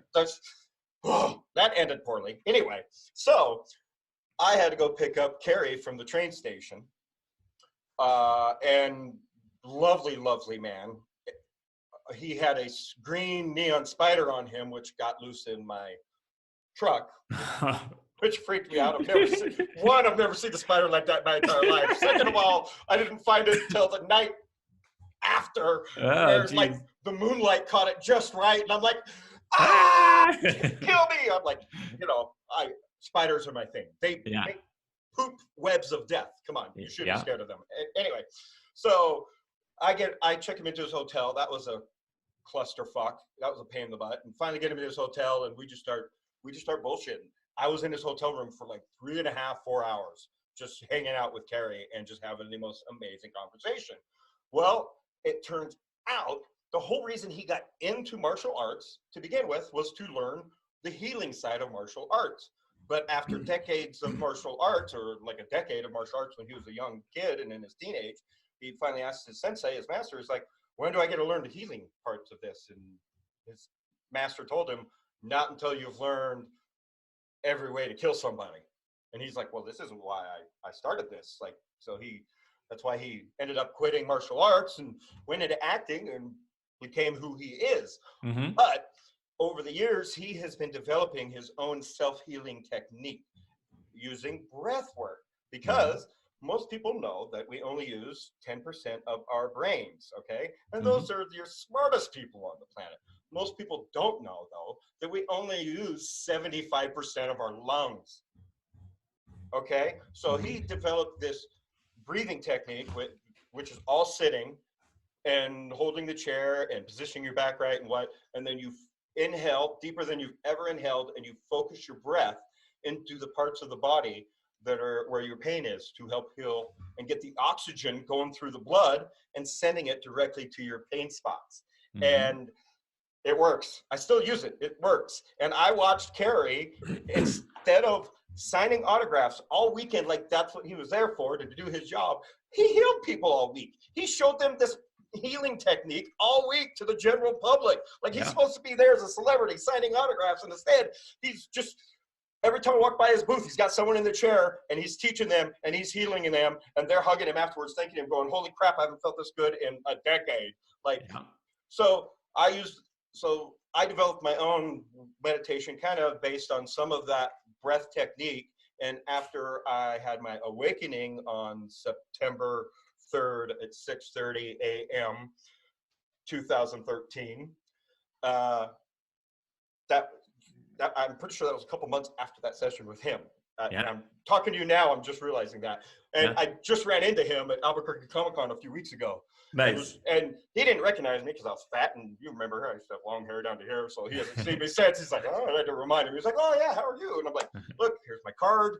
S1: that ended poorly. Anyway, so I had to go pick up Kari from the train station, and lovely, lovely man. He had a green neon spider on him, which got loose in my truck, which freaked me out. I've never seen a spider like that in my entire life. Second of all, I didn't find it until the night after, where like the moonlight caught it just right, and I'm like, kill me! I'm like, spiders are my thing. They poop webs of death. Come on, you shouldn't be scared of them. Anyway, so I check him into his hotel. That was a clusterfuck. That was a pain in the butt. And finally get him into his hotel, and we just start bullshitting. I was in his hotel room for like 3.5, 4 hours, just hanging out with Kari and just having the most amazing conversation. Well, it turns out the whole reason he got into martial arts to begin with was to learn the healing side of martial arts. But after decades of martial arts, or like a decade of martial arts when he was a young kid and in his teenage, he finally asked his sensei, his master, is like, when do I get to learn the healing parts of this? And his master told him, not until you've learned every way to kill somebody. And he's like, well, this isn't why I started this. Like, so that's why he ended up quitting martial arts and went into acting and became who he is. Mm-hmm. But over the years, he has been developing his own self-healing technique using breath work, because most people know that we only use 10% of our brains, okay? And those are your smartest people on the planet. Most people don't know, though, that we only use 75% of our lungs, okay? So he developed this breathing technique, which is all sitting and holding the chair and positioning your back right and then you inhale deeper than you've ever inhaled, and you focus your breath into the parts of the body that are where your pain is, to help heal and get the oxygen going through the blood and sending it directly to your pain spots. And it works. I still use it. It works. And I watched Carrie, instead of signing autographs all weekend, like that's what he was there for, to do his job, he healed people all week. He showed them this healing technique all week to the general public. Like, he's supposed to be there as a celebrity signing autographs, and instead he's just, every time I walk by his booth, he's got someone in the chair and he's teaching them and he's healing them, and they're hugging him afterwards, thanking him, going, holy crap, I haven't felt this good in a decade. Like, so I developed my own meditation kind of based on some of that breath technique. And after I had my awakening on September 3rd at 6:30 a.m. 2013, I'm pretty sure that was a couple months after that session with him. And I'm talking to you now, I'm just realizing that. And I just ran into him at Albuquerque Comic-Con a few weeks ago.
S2: Nice.
S1: And he didn't recognize me because I was fat, and you remember, I used to have long hair down to here, so he hasn't seen me since. He's like, oh, I had to remind him. He's like, oh yeah, how are you? And I'm like, look, here's my card.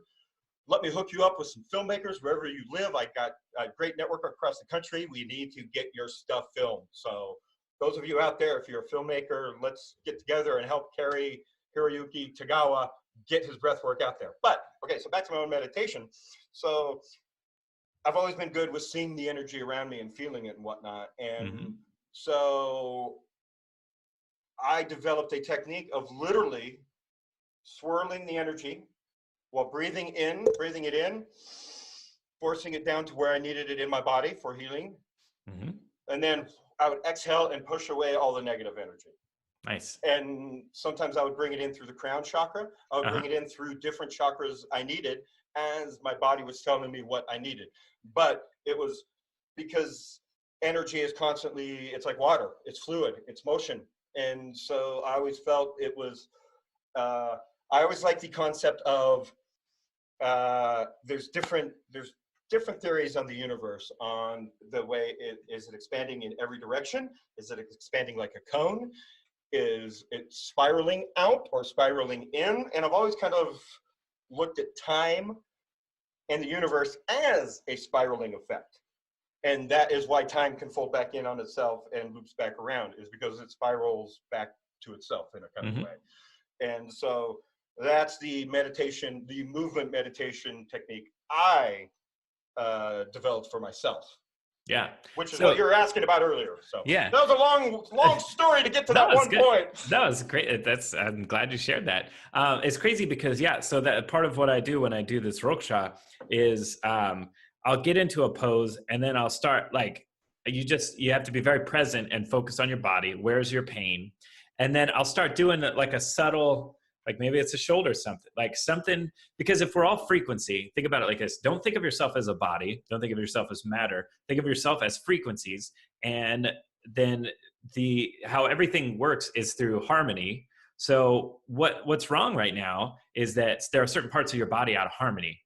S1: Let me hook you up with some filmmakers wherever you live. I got a great network across the country. We need to get your stuff filmed. So those of you out there, if you're a filmmaker, let's get together and help carry Hiroyuki Tagawa get his breath work out there. But okay, so back to my own meditation. So I've always been good with seeing the energy around me and feeling it and whatnot. And so I developed a technique of literally swirling the energy while breathing it in, forcing it down to where I needed it in my body for healing. And then I would exhale and push away all the negative energy.
S2: Nice.
S1: And sometimes I would bring it in through the crown chakra. I would bring it in through different chakras I needed as my body was telling me what I needed. But it was because energy is constantly, it's like water, it's fluid, it's motion. And so I always felt it was, I always like the concept of, there's different theories on the universe, on the way is it expanding in every direction? Is it expanding like a cone? Is it spiraling out or spiraling in? And I've always kind of looked at time and the universe as a spiraling effect. And that is why time can fold back in on itself and loops back around, is because it spirals back to itself in a kind of way. And so that's the meditation, the movement meditation technique I developed for myself.
S2: Yeah.
S1: Which is what you were asking about earlier. So
S2: yeah,
S1: that was a long story to get to that one point.
S2: That was great. I'm glad you shared that. It's crazy because so that part of what I do when I do this roksha is I'll get into a pose and then I'll start like, you have to be very present and focus on your body. Where's your pain? And then I'll start doing like a subtle, like maybe it's a shoulder, something, because if we're all frequency, think about it like this. Don't think of yourself as a body. Don't think of yourself as matter. Think of yourself as frequencies. And then how everything works is through harmony. So what's wrong right now is that there are certain parts of your body out of harmony.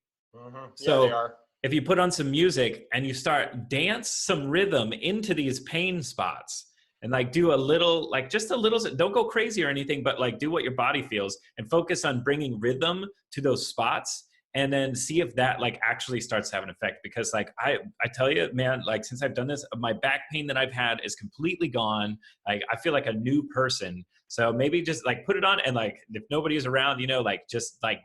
S2: So
S1: yeah, they are.
S2: If you put on some music and you start dance some rhythm into these pain spots, and like do a little, like just a little, don't go crazy or anything, but like do what your body feels and focus on bringing rhythm to those spots, and then see if that like actually starts to have an effect. Because like, I tell you, man, like since I've done this, my back pain that I've had is completely gone. Like I feel like a new person. So maybe just like put it on, and like if nobody's around, like just like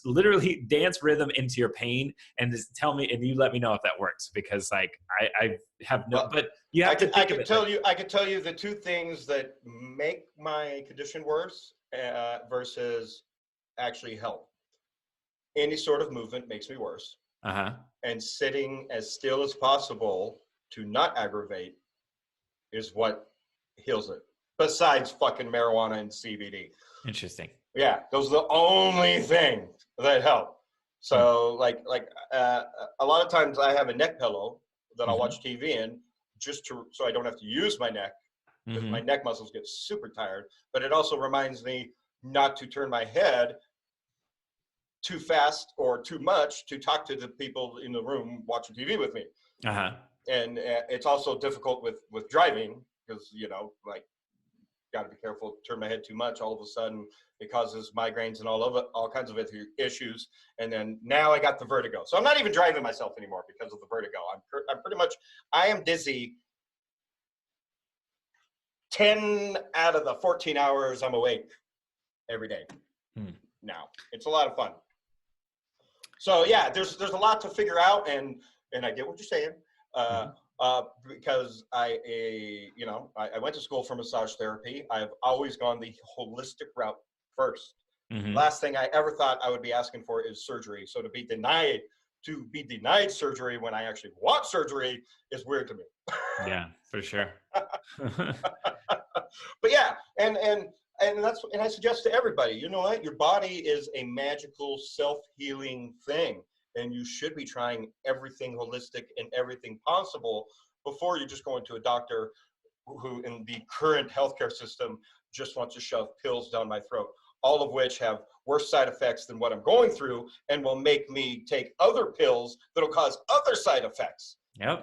S2: literally dance rhythm into your pain, and just tell me, and you let me know if that works, because like I have no, but you have to think of it.
S1: I could tell you the two things that make my condition worse versus actually help. Any sort of movement makes me worse. And sitting as still as possible to not aggravate is what heals it. besides fucking marijuana and CBD.
S2: Interesting.
S1: Yeah, those are the only things that help. So a lot of times I have a neck pillow that I'll watch TV in so I don't have to use my neck, because my neck muscles get super tired. But it also reminds me not to turn my head too fast or too much to talk to the people in the room watching TV with me. And it's also difficult with driving, because, got to be careful, turn my head too much. All of a sudden it causes migraines and all kinds of issues. And then now I got the vertigo. So I'm not even driving myself anymore because of the vertigo. I am dizzy 10 out of the 14 hours I'm awake every day. Now it's a lot of fun. So yeah, there's a lot to figure out, and I get what you're saying. Because I went to school for massage therapy. I've always gone the holistic route first. Last thing I ever thought I would be asking for is surgery. So to be denied surgery when I actually want surgery is weird to me.
S2: Yeah, for sure.
S1: But yeah, and I suggest to everybody, you know what? Your body is a magical self-healing thing. And you should be trying everything holistic and everything possible before you just go into a doctor who, in the current healthcare system, just wants to shove pills down my throat, all of which have worse side effects than what I'm going through, and will make me take other pills that'll cause other side effects.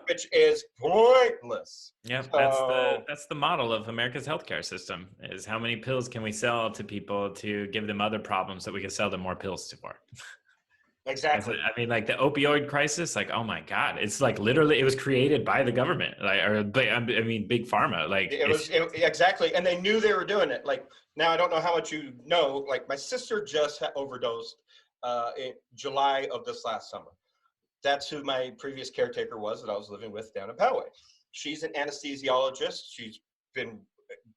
S1: Which is pointless.
S2: That's the model of America's healthcare system, is how many pills can we sell to people to give them other problems that we can sell them more pills for.
S1: Exactly.
S2: I mean, like the opioid crisis, like, oh my God, it's like literally, it was created by the government, big pharma. Like
S1: exactly. And they knew they were doing it. Like, now I don't know how much you know, like my sister just overdosed in July of this last summer. That's who my previous caretaker was that I was living with down in Poway. She's an anesthesiologist. She's been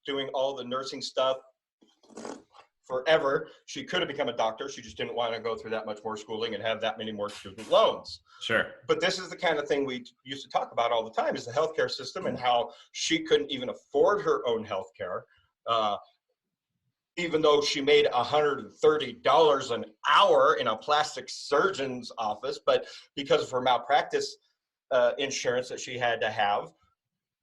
S1: doing all the nursing stuff forever. She could have become a doctor. She just didn't want to go through that much more schooling and have that many more student loans.
S2: Sure.
S1: But this is the kind of thing we used to talk about all the time, is the healthcare system and how she couldn't even afford her own healthcare, even though she made $130 an hour in a plastic surgeon's office. But because of her malpractice insurance that she had to have,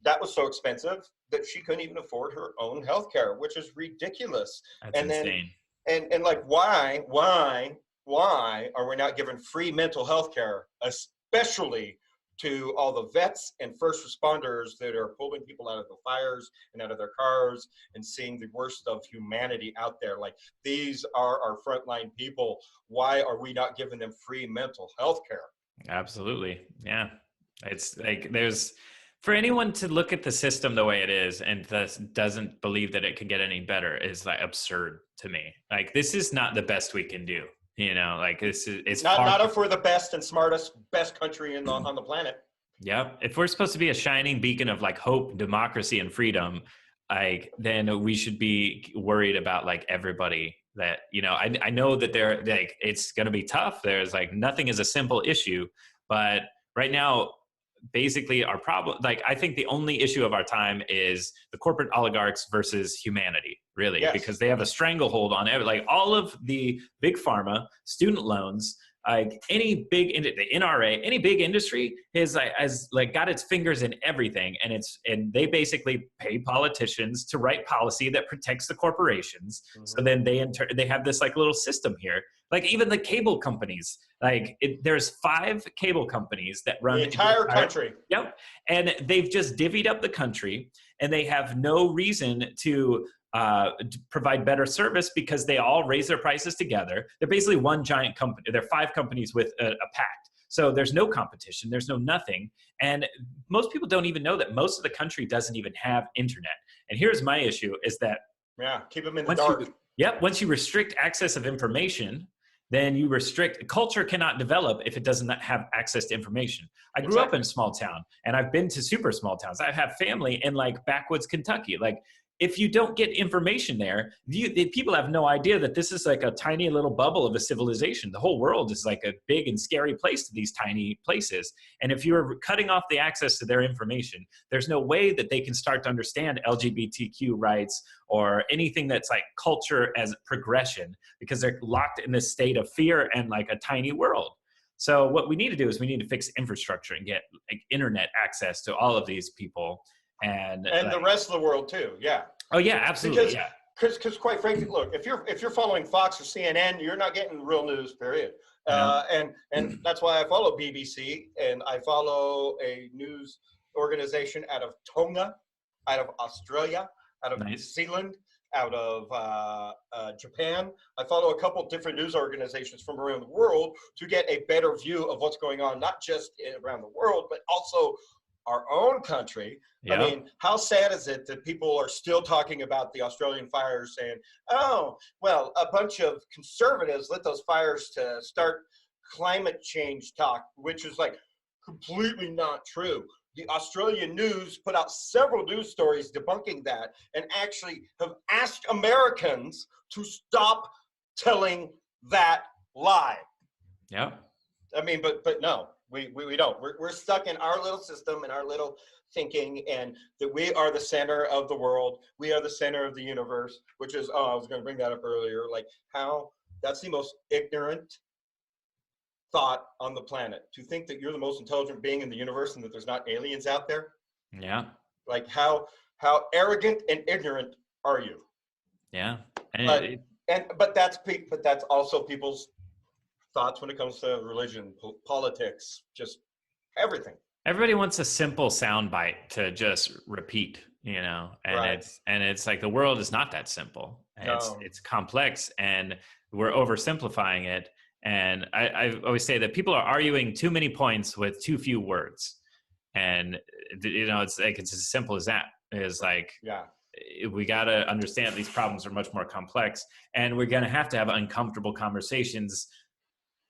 S1: that was so expensive that she couldn't even afford her own health care, which is ridiculous.
S2: That's insane.
S1: And like, why are we not giving free mental health care, especially to all the vets and first responders that are pulling people out of the fires and out of their cars and seeing the worst of humanity out there? Like, these are our frontline people. Why are we not giving them free mental health care?
S2: Absolutely. Yeah. It's like, for anyone to look at the system the way it is and thus doesn't believe that it can get any better is like absurd to me. Like, this is not the best we can do. Like it's
S1: not if we're the best and smartest, best country on the planet.
S2: Yeah. If we're supposed to be a shining beacon of like hope, democracy, and freedom, like, then we should be worried about like everybody that, I know that they're like, it's going to be tough. There's like, nothing is a simple issue, but right now, basically our problem, like, I think the only issue of our time is the corporate oligarchs versus humanity, really. Yes. Because they have a stranglehold on like all of the big pharma, student loans, like any big, the NRA, any big industry has got its fingers in everything. And they basically pay politicians to write policy that protects the corporations. Mm-hmm. So then they have this like little system here. Like even the cable companies, there's 5 cable companies that run
S1: the entire country.
S2: Yep. And they've just divvied up the country, and they have no reason to provide better service because they all raise their prices together. They're basically one giant company. They're 5 companies with a pact. So there's no competition. There's no nothing. And most people don't even know that most of the country doesn't even have internet. And here's my issue is that
S1: keep them in the dark.
S2: Once you restrict access of information, then you restrict. Culture cannot develop if it doesn't have access to information. I grew up in a small town, and I've been to super small towns. I have family in like backwoods Kentucky. Like, if you don't get information there, the people have no idea that this is like a tiny little bubble of a civilization. The whole world is like a big and scary place to these tiny places. And if you're cutting off the access to their information, there's no way that they can start to understand LGBTQ rights or anything that's like culture as progression, because they're locked in this state of fear and like a tiny world. So what we need to do is we need to fix infrastructure and get like internet access to all of these people. And like,
S1: the rest of the world too. Yeah.
S2: Oh yeah, absolutely.
S1: Because quite frankly, look, if you're following Fox or CNN, you're not getting real news, period.
S2: No.
S1: And that's why I follow BBC, and I follow a news organization out of Tonga, out of Australia, out of New Zealand, out of Japan. I follow a couple different news organizations from around the world to get a better view of what's going on, not just around the world, but also our own country.
S2: Yeah.
S1: I mean, how sad is it that people are still talking about the Australian fires, saying, oh, well, a bunch of conservatives lit those fires to start climate change talk, which is like completely not true. The Australian news put out several news stories debunking that, and actually have asked Americans to stop telling that lie.
S2: Yeah.
S1: I mean, but no. We don't. We're stuck in our little system and our little thinking, and that we are the center of the world. We are the center of the universe, which is, I was going to bring that up earlier, like how that's the most ignorant thought on the planet, to think that you're the most intelligent being in the universe and that there's not aliens out there.
S2: Yeah.
S1: Like how arrogant and ignorant are you?
S2: Yeah.
S1: But that's also people's thoughts when it comes to religion, politics, just everything.
S2: Everybody wants a simple soundbite to just repeat, you know, and
S1: Right.
S2: it's like the world is not that simple.
S1: No.
S2: It's complex, and we're oversimplifying it. And I always say that people are arguing too many points with too few words, and you know, it's like it's as simple as that. It's like,
S1: yeah,
S2: we got to understand these problems are much more complex, and we're going to have uncomfortable conversations,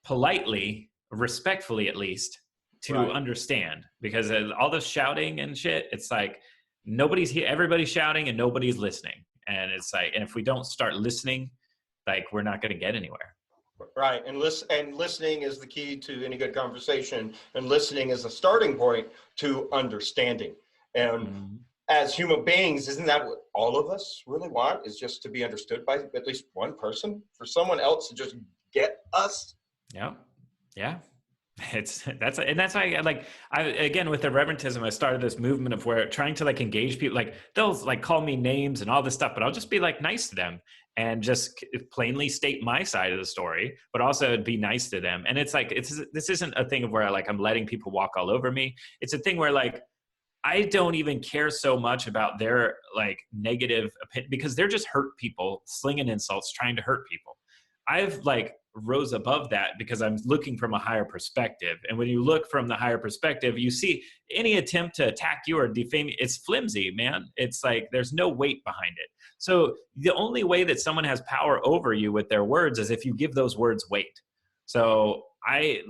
S2: politely, respectfully at least, to understand, because all this shouting and shit, it's like nobody's here, everybody's shouting and nobody's listening. And it's like, and if we don't start listening, like we're not going to get anywhere.
S1: Right. And listening is the key to any good conversation, and listening is a starting point to understanding. And as human beings, isn't that what all of us really want, is just to be understood by at least one person, for someone else to just get us?
S2: Yeah. Yeah. That's why again, with Irreverentism, I started this movement of where trying to like engage people, like they'll like call me names and all this stuff, but I'll just be like nice to them and just plainly state my side of the story, but also be nice to them. And it's like, this isn't a thing of where like I'm letting people walk all over me. It's a thing where like, I don't even care so much about their like negative opinion, because they're just hurt people slinging insults, trying to hurt people. I've like rose above that because I'm looking from a higher perspective. And when you look from the higher perspective, you see any attempt to attack you or defame you, it's flimsy, man. It's like there's no weight behind it. So the only way that someone has power over you with their words is if you give those words weight. So I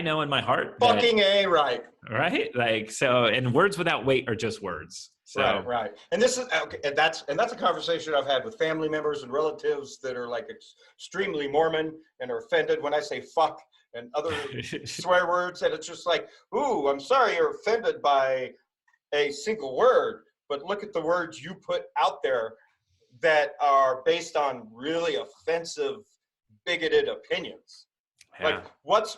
S2: know in my heart that,
S1: fucking A, right.
S2: Right? Like, so, and words without weight are just words. So,
S1: right. And this is okay, and that's a conversation I've had with family members and relatives that are like extremely Mormon and are offended when I say fuck and other swear words. And it's just like, ooh, I'm sorry you're offended by a single word, but look at the words you put out there that are based on really offensive, bigoted opinions. Yeah. Like, what's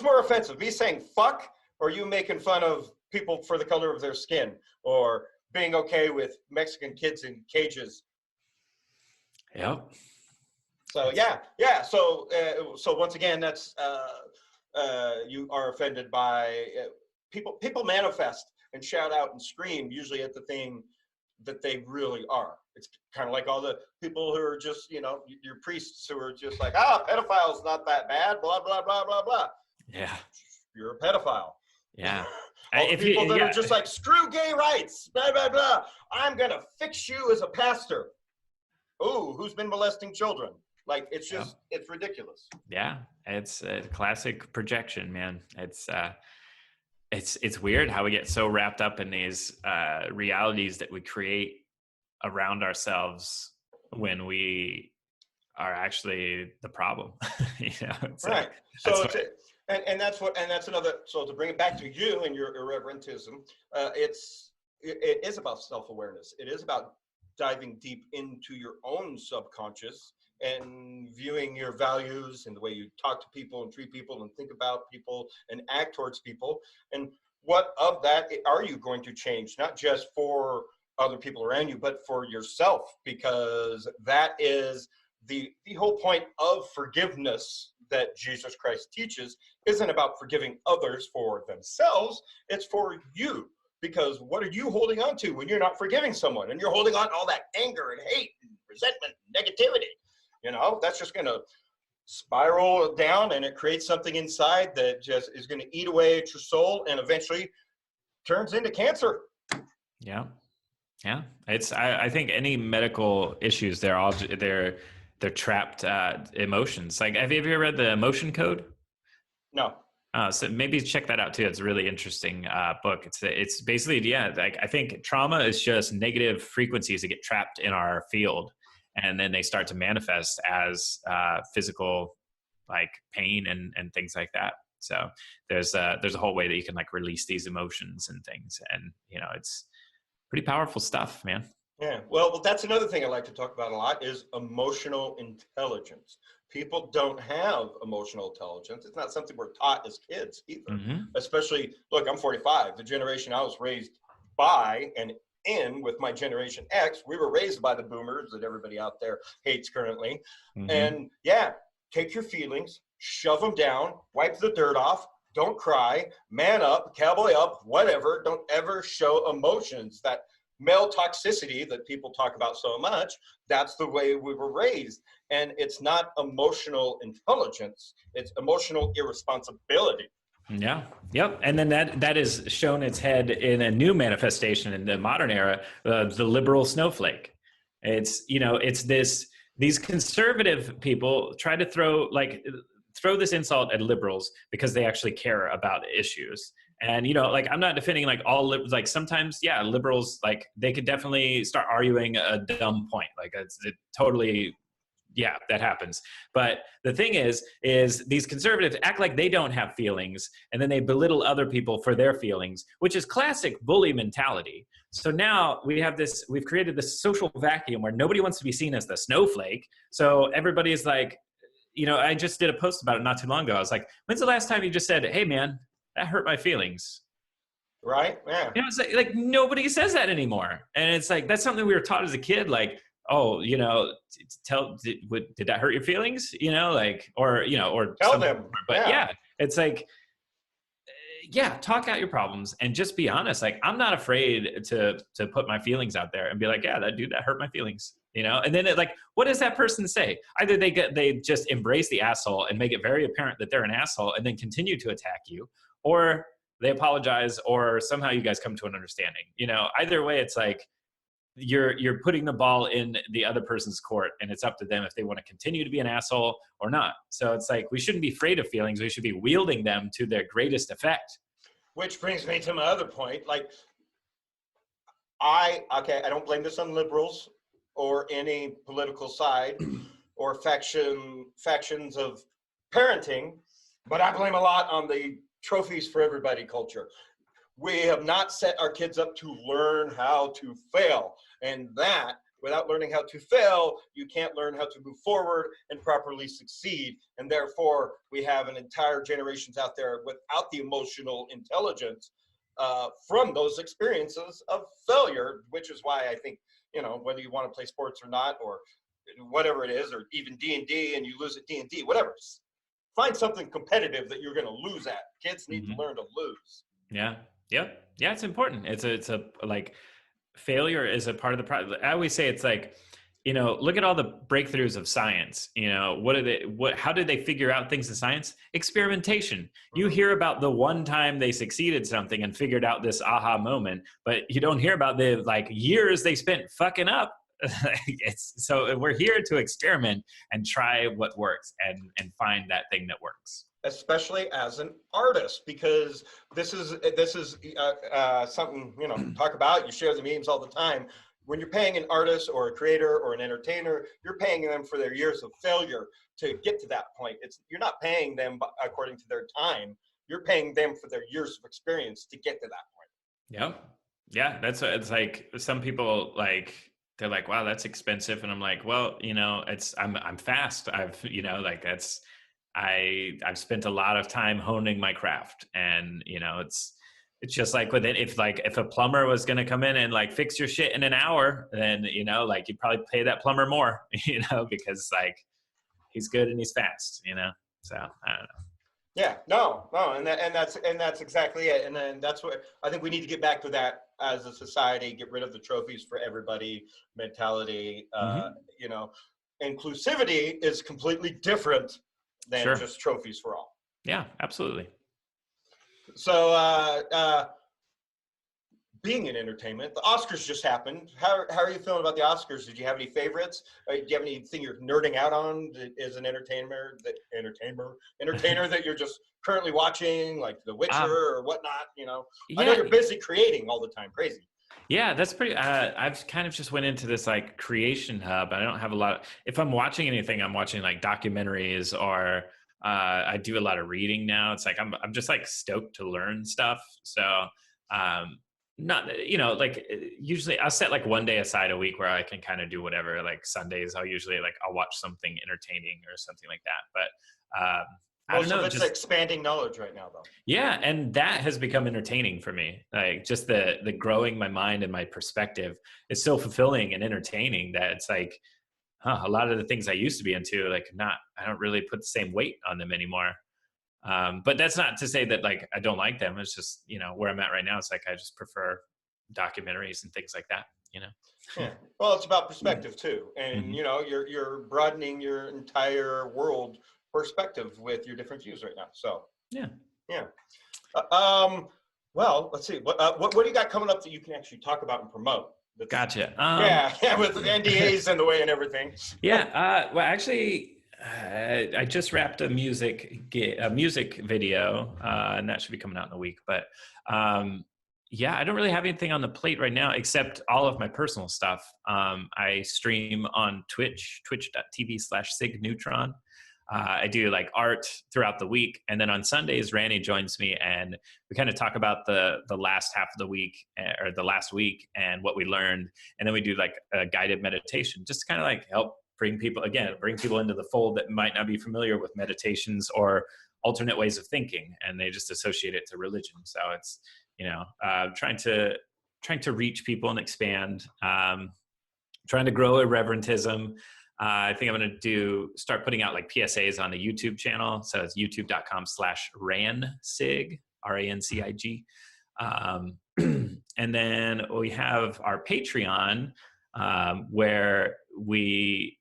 S1: more offensive, me saying fuck, or you making fun of people for the color of their skin, or being okay with Mexican kids in cages?
S2: Yep.
S1: So yeah. So once again, that's you are offended by people manifest and shout out and scream usually at the thing that they really are. It's kind of like all the people who are just, you know, your priests who are just like, pedophile's not that bad, blah blah blah blah blah.
S2: Yeah.
S1: You're a pedophile.
S2: Yeah.
S1: All the people that are just like, screw gay rights, blah, blah, blah. I'm going to fix you as a pastor. Ooh, who's been molesting children? Like, it's just, it's ridiculous.
S2: Yeah. It's a classic projection, man. It's weird how we get so wrapped up in these realities that we create around ourselves when we are actually the problem. It's
S1: right.
S2: like,
S1: So that's another. So to bring it back to you and your irreverentism, it is about self-awareness. It is about diving deep into your own subconscious and viewing your values and the way you talk to people and treat people and think about people and act towards people. And what of that are you going to change, not just for other people around you, but for yourself? Because that is the whole point of forgiveness that Jesus Christ teaches isn't about forgiving others for themselves. It's for you. Because what are you holding on to when you're not forgiving someone and you're holding on to all that anger and hate and resentment and negativity? That's just going to spiral down, and it creates something inside that just is going to eat away at your soul and eventually turns into cancer.
S2: Yeah. Yeah. I think any medical issues, they're trapped emotions. Like, have you ever read the Emotion Code?
S1: No.
S2: So maybe check that out too. It's a really interesting book. It's basically, like, I think trauma is just negative frequencies that get trapped in our field, and then they start to manifest as physical, like pain and things like that. So there's a whole way that you can like release these emotions and things, and it's pretty powerful stuff, man.
S1: Yeah, well, that's another thing I like to talk about a lot is emotional intelligence. People don't have emotional intelligence. It's not something we're taught as kids either. Especially, look, I'm 45. The generation I was raised by and in with my Generation X, we were raised by the boomers that everybody out there hates currently. And yeah, take your feelings, shove them down, wipe the dirt off, don't cry, man up, cowboy up, whatever. Don't ever show emotions. That male toxicity that people talk about so much, that's the way we were raised. And it's not emotional intelligence, it's emotional irresponsibility.
S2: Yeah. Yep. And then that is shown its head in a new manifestation in the modern era, the liberal snowflake. It's these conservative people try to throw this insult at liberals because they actually care about issues. And, like, I'm not defending like all like sometimes, yeah, liberals, like they could definitely start arguing a dumb point. Like it totally, yeah, that happens. But the thing is these conservatives act like they don't have feelings, and then they belittle other people for their feelings, which is classic bully mentality. So now we've created this social vacuum where nobody wants to be seen as the snowflake. So everybody's like, I just did a post about it not too long ago. I was like, when's the last time you just said, hey man, that hurt my feings?
S1: Right? Yeah.
S2: It's like nobody says that anymore. And it's like, that's something we were taught as a kid. Like, oh, did that hurt your feelings? Or
S1: tell them.
S2: But yeah, it's like, yeah, talk out your problems and just be honest. Like, I'm not afraid to put my feelings out there and be like, yeah, that hurt my feelings, and then what does that person say? Either they just embrace the asshole and make it very apparent that they're an asshole and then continue to attack you, or they apologize, or somehow you guys come to an understanding. Either way, it's like you're putting the ball in the other person's court, and it's up to them if they want to continue to be an asshole or not. So it's like, we shouldn't be afraid of feelings. We should be wielding them to their greatest effect.
S1: Which brings me to my other point. Like, I don't blame this on liberals or any political side or factions of parenting, but I blame a lot on the trophies for everybody culture. We have not set our kids up to learn how to fail. And that, without learning how to fail, you can't learn how to move forward and properly succeed. And therefore, we have an entire generations out there without the emotional intelligence from those experiences of failure, which is why I think, whether you want to play sports or not, or whatever it is, or even D&D and you lose at D&D, whatever. Find something competitive that you're going to lose at. Kids need to learn to lose.
S2: Yeah. Yep. Yeah, it's important. It's a like, failure is a part of the process. I always say it's like, look at all the breakthroughs of science. How did they figure out things in science? Experimentation. You hear about the one time they succeeded something and figured out this aha moment, but you don't hear about the years they spent fucking up. So we're here to experiment and try what works and find that thing that works.
S1: Especially as an artist, because this is something, talk about, you share the memes all the time. when you're paying an artist or a creator or an entertainer, you're paying them for their years of failure to get to that point. You're not paying them according to their time. You're paying them for their years of experience to get to that point.
S2: Yeah. Yeah. That's what it's like. Some people like, they're like, wow, that's expensive. And I'm like, well, you know, I'm fast. I've spent a lot of time honing my craft, and, you know, it's just like with it, if a plumber was going to come in and like fix your shit in an hour, then, you know, like you'd probably pay that plumber more, you know, because like he's good and he's fast, you know? So I don't know.
S1: Yeah, no, and that's exactly it. And then that's what I think we need to get back to, that as a society, get rid of the trophies for everybody mentality. You know, inclusivity is completely different than just trophies for all.
S2: Yeah, absolutely.
S1: So being in entertainment, the Oscars just happened. How are you feeling about the Oscars? Did you have any favorites? Do you have anything you're nerding out on as an entertainer that you're just currently watching, like The Witcher or whatnot? You know, I know you're busy creating all the time. Crazy.
S2: Yeah, that's pretty. I've kind of just went into this like creation hub. I don't have a lot. If I'm watching anything, I'm watching like documentaries, or I do a lot of reading now. It's like I'm just like stoked to learn stuff. So not, you know, like usually I'll set like one day aside a week where I can kind of do whatever. Like Sundays, I'll usually I'll watch something entertaining or something like that. But I don't know.
S1: It's just expanding knowledge right now, though.
S2: Yeah, and that has become entertaining for me. Like just the growing my mind and my perspective is so fulfilling and entertaining that it's like, a lot of the things I used to be into, like I don't really put the same weight on them anymore. But that's not to say that like I don't like them. It's just, you know, where I'm at right now, it's like I just prefer documentaries and things like that, you know.
S1: Yeah. Well, it's about perspective too, and you know, you're broadening your entire world perspective with your different views right now. So yeah. Well, let's see. What do you got coming up that you can actually talk about and promote?
S2: Gotcha.
S1: With NDAs and the way and everything.
S2: Yeah. Well, actually, I just wrapped a music video, and that should be coming out in a week. But yeah, I don't really have anything on the plate right now except all of my personal stuff. I stream on twitch.tv/Cig Neutron. I do like art throughout the week, and then on Sundays, Rannie joins me, and we kind of talk about the last half of the week, or the last week, and what we learned, and then we do like a guided meditation, just to kind of like help bring people into the fold that might not be familiar with meditations or alternate ways of thinking, and they just associate it to religion. So it's, you know, trying to reach people and expand, trying to grow Irreverentism. I think I'm going to start putting out like PSAs on the YouTube channel. So it's youtube.com/RancIG, RANCIG. And then we have our Patreon, where we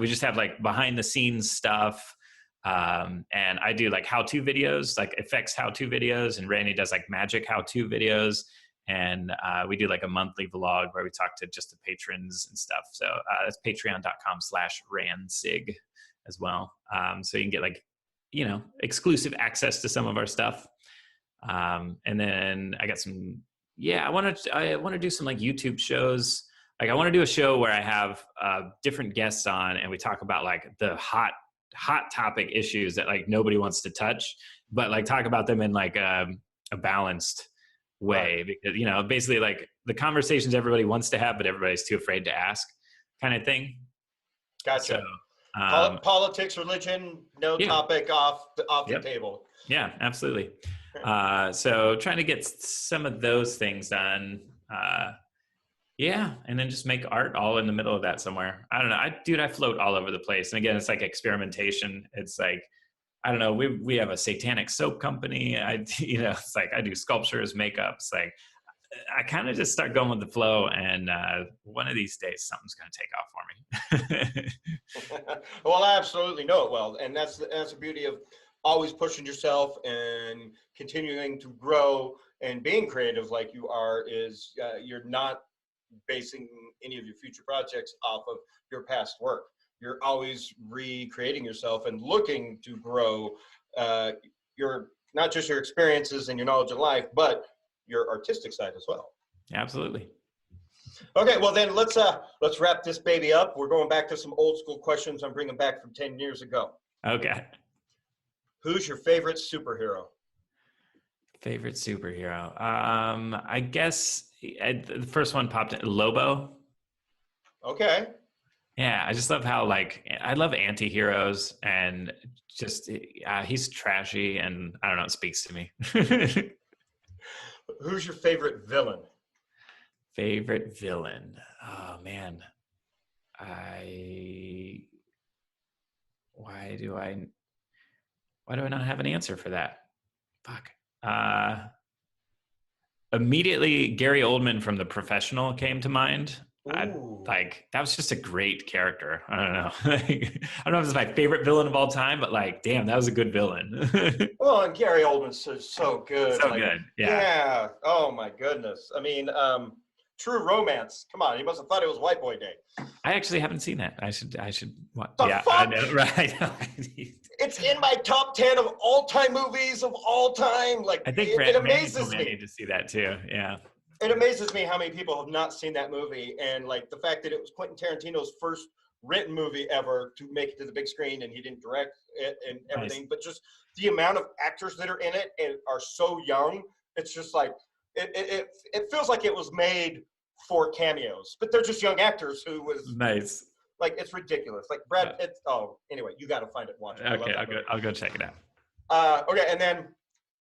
S2: just have like behind the scenes stuff. And I do like how-to videos, like effects how-to videos, and Randy does like magic how-to videos. And we do like a monthly vlog where we talk to just the patrons and stuff. So that's patreon.com/RancIG as well. So you can get like, you know, exclusive access to some of our stuff. And then I got I want to do some like YouTube shows. Like I want to do a show where I have different guests on, and we talk about like the hot topic issues that like nobody wants to touch, but like talk about them in like a balanced way, because, you know, basically like the conversations everybody wants to have but everybody's too afraid to ask, kind of thing.
S1: Gotcha. So, politics, religion, topic off the table.
S2: Yeah, absolutely. So trying to get some of those things done, and then just make art all in the middle of that somewhere. I don't know, I float all over the place, and again, it's like experimentation. It's like, I don't know, we have a satanic soap company. It's like I do sculptures, makeups. Like I kind of just start going with the flow, and one of these days something's going to take off for me.
S1: Well, I absolutely know it well, and that's the beauty of always pushing yourself and continuing to grow and being creative like you are. Is you're not basing any of your future projects off of your past work. You're always recreating yourself and looking to grow your, not just your experiences and your knowledge of life, but your artistic side as well.
S2: Absolutely.
S1: Okay, well then let's wrap this baby up. We're going back to some old school questions I'm bringing back from 10 years ago.
S2: Okay.
S1: Who's your favorite superhero?
S2: Favorite superhero? I guess the first one popped in, Lobo.
S1: Okay.
S2: Yeah, I just love how I love anti-heroes and just he's trashy and I don't know, it speaks to me.
S1: Who's your favorite villain?
S2: Favorite villain? Oh man. Why do I not have an answer for that? Fuck. Immediately Gary Oldman from The Professional came to mind. That was just a great character. I don't know. I don't know if it's my favorite villain of all time, but damn, that was a good villain.
S1: Well, and Gary Oldman's so good.
S2: So good.
S1: Yeah. Oh my goodness. I mean, True Romance. Come on, he must have thought it was White Boy Day.
S2: I actually haven't seen that. I should. What?
S1: The
S2: yeah,
S1: fuck?
S2: I know, right?
S1: It's in my top 10 of all-time movies of all time.
S2: I think
S1: it amazes me.
S2: I need to see that too. Yeah.
S1: It amazes me how many people have not seen that movie, and the fact that it was Quentin Tarantino's first written movie ever to make it to the big screen, and he didn't direct it and everything. Nice. But just the amount of actors that are in it and are so young, it's just it feels like it was made for cameos, but they're just young actors who was
S2: nice.
S1: It's ridiculous. Brad Pitt. Oh, anyway, you got to find it. Watch it.
S2: Okay, I'll go check it out.
S1: Okay, and then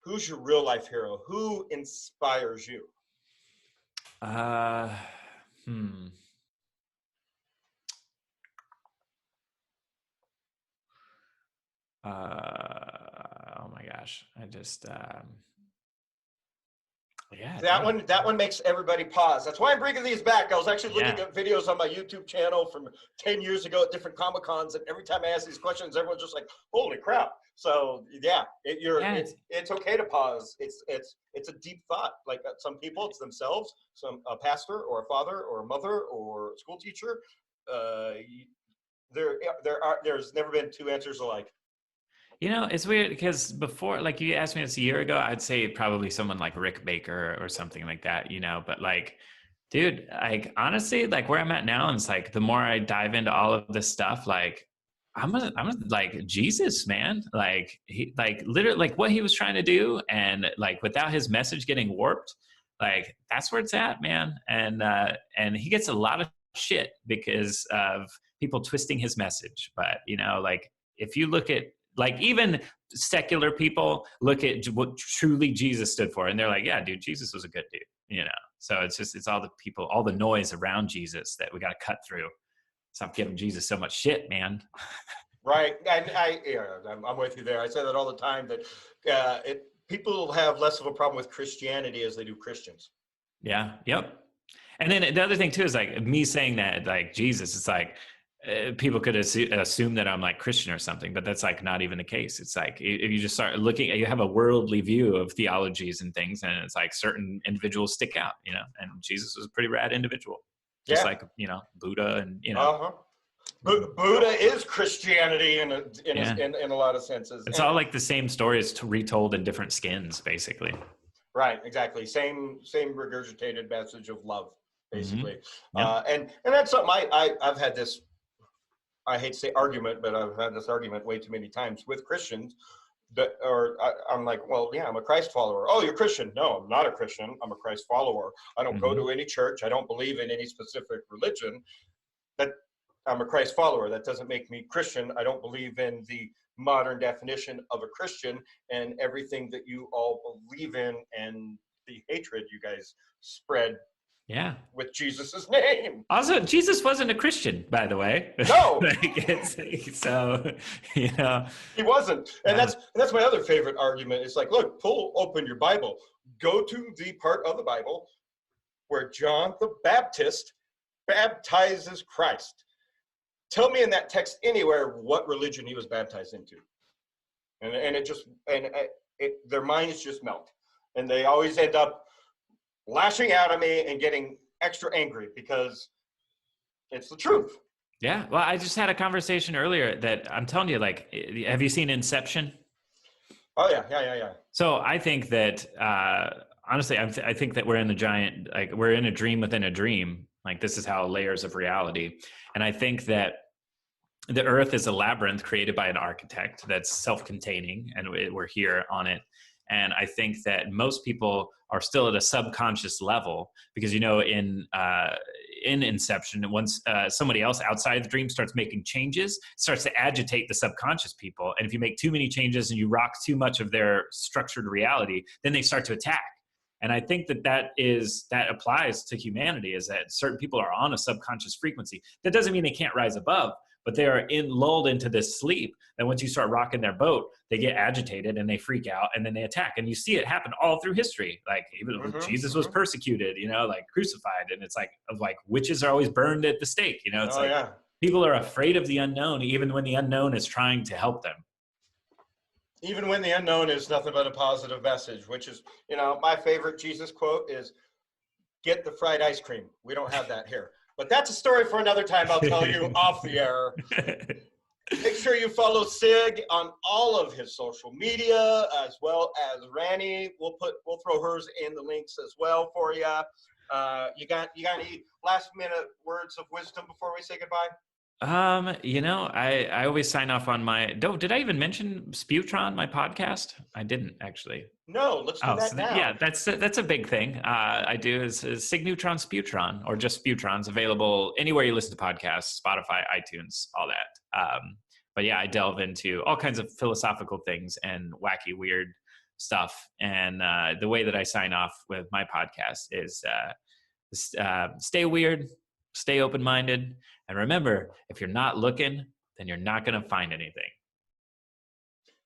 S1: who's your real life hero? Who inspires you?
S2: Oh my gosh. I just
S1: that one makes everybody pause. That's why I'm bringing these back. I was actually looking at videos on my YouTube channel from 10 years ago at different Comic Cons, and every time I ask these questions, everyone's just like, "Holy crap!" So it's okay to pause. It's a deep thought. Some people, it's themselves, a pastor or a father or a mother or a school teacher. There's never been two answers alike.
S2: It's weird because before, you asked me this a year ago, I'd say probably someone like Rick Baker or something like that, but dude, honestly, where I'm at now, and it's the more I dive into all of this stuff, I'm Jesus, man. He, literally, what he was trying to do, and without his message getting warped, that's where it's at, man. And he gets a lot of shit because of people twisting his message. But if you look at even secular people look at what truly Jesus stood for, and they're like, yeah, dude, Jesus was a good dude, So it's all the people, all the noise around Jesus that we got to cut through. Stop giving Jesus so much shit, man.
S1: Right. And I'm with you there. I say that all the time, that people have less of a problem with Christianity as they do Christians.
S2: Yeah. Yep. And then the other thing too is me saying that Jesus, it's people could assume that I'm Christian or something, but that's not even the case. It's if you just start looking, you have a worldly view of theologies and things, and it's certain individuals stick out, and Jesus was a pretty rad individual. Just Buddha and,
S1: Buddha is Christianity in a lot of senses.
S2: It's all the same stories retold in different skins, basically.
S1: Right, exactly. Same regurgitated message of love, basically.
S2: Mm-hmm.
S1: And that's something I've had this, I hate to say argument, but I've had this argument way too many times with Christians. I'm well, yeah, I'm a Christ follower. Oh, you're Christian? No, I'm not a Christian. I'm a Christ follower. I don't go to any church. I don't believe in any specific religion. But I'm a Christ follower. That doesn't make me Christian. I don't believe in the modern definition of a Christian and everything that you all believe in and the hatred you guys spread.
S2: Yeah,
S1: with Jesus's name.
S2: Also, Jesus wasn't a Christian, by the way.
S1: No.
S2: So,
S1: he wasn't. And that's my other favorite argument. It's look, open your Bible. Go to the part of the Bible where John the Baptist baptizes Christ. Tell me in that text anywhere what religion he was baptized into. And their minds just melt. And they always end up lashing out at me and getting extra angry because it's the truth.
S2: Yeah. Well, I just had a conversation earlier that I'm telling you, have you seen Inception?
S1: Oh yeah.
S2: So I think that, honestly, I think that we're in the giant, we're in a dream within a dream. Like this is how layers of reality. And I think that the earth is a labyrinth created by an architect that's self-containing, and we're here on it. And I think that most people are still at a subconscious level because, you know, in Inception, once somebody else outside the dream starts making changes, it starts to agitate the subconscious people. And if you make too many changes and you rock too much of their structured reality, then they start to attack. And I think that applies to humanity, is that certain people are on a subconscious frequency. That doesn't mean they can't rise above, but they are lulled into this sleep that once you start rocking their boat, they get agitated and they freak out and then they attack. And you see it happen all through history. Like even Jesus was persecuted, you know, like crucified. And it's like witches are always burned at the stake. You know, it's people are afraid of the unknown, even when the unknown is trying to help them.
S1: Even when the unknown is nothing but a positive message, which is, you know, my favorite Jesus quote is, "Get the fried ice cream." We don't have that here. But that's a story for another time. I'll tell you off the air. Make sure you follow Cig on all of his social media, as well as Rannie. We'll throw hers in the links as well for you. You got any last minute words of wisdom before we say goodbye?
S2: You know, I always sign off on did I even mention Spewtron, my podcast? I didn't actually.
S1: No, let's do that now.
S2: Yeah, that's a big thing. I do is Cig Neutron, Spewtron, or just Spewtron's available anywhere you listen to podcasts, Spotify, iTunes, all that. But yeah, I delve into all kinds of philosophical things and wacky, weird stuff. And the way that I sign off with my podcast is stay weird, stay open-minded, and remember, if you're not looking, then you're not going to find anything.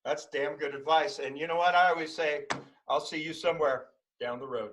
S1: That's damn good advice. And you know what? I always say, I'll see you somewhere down the road.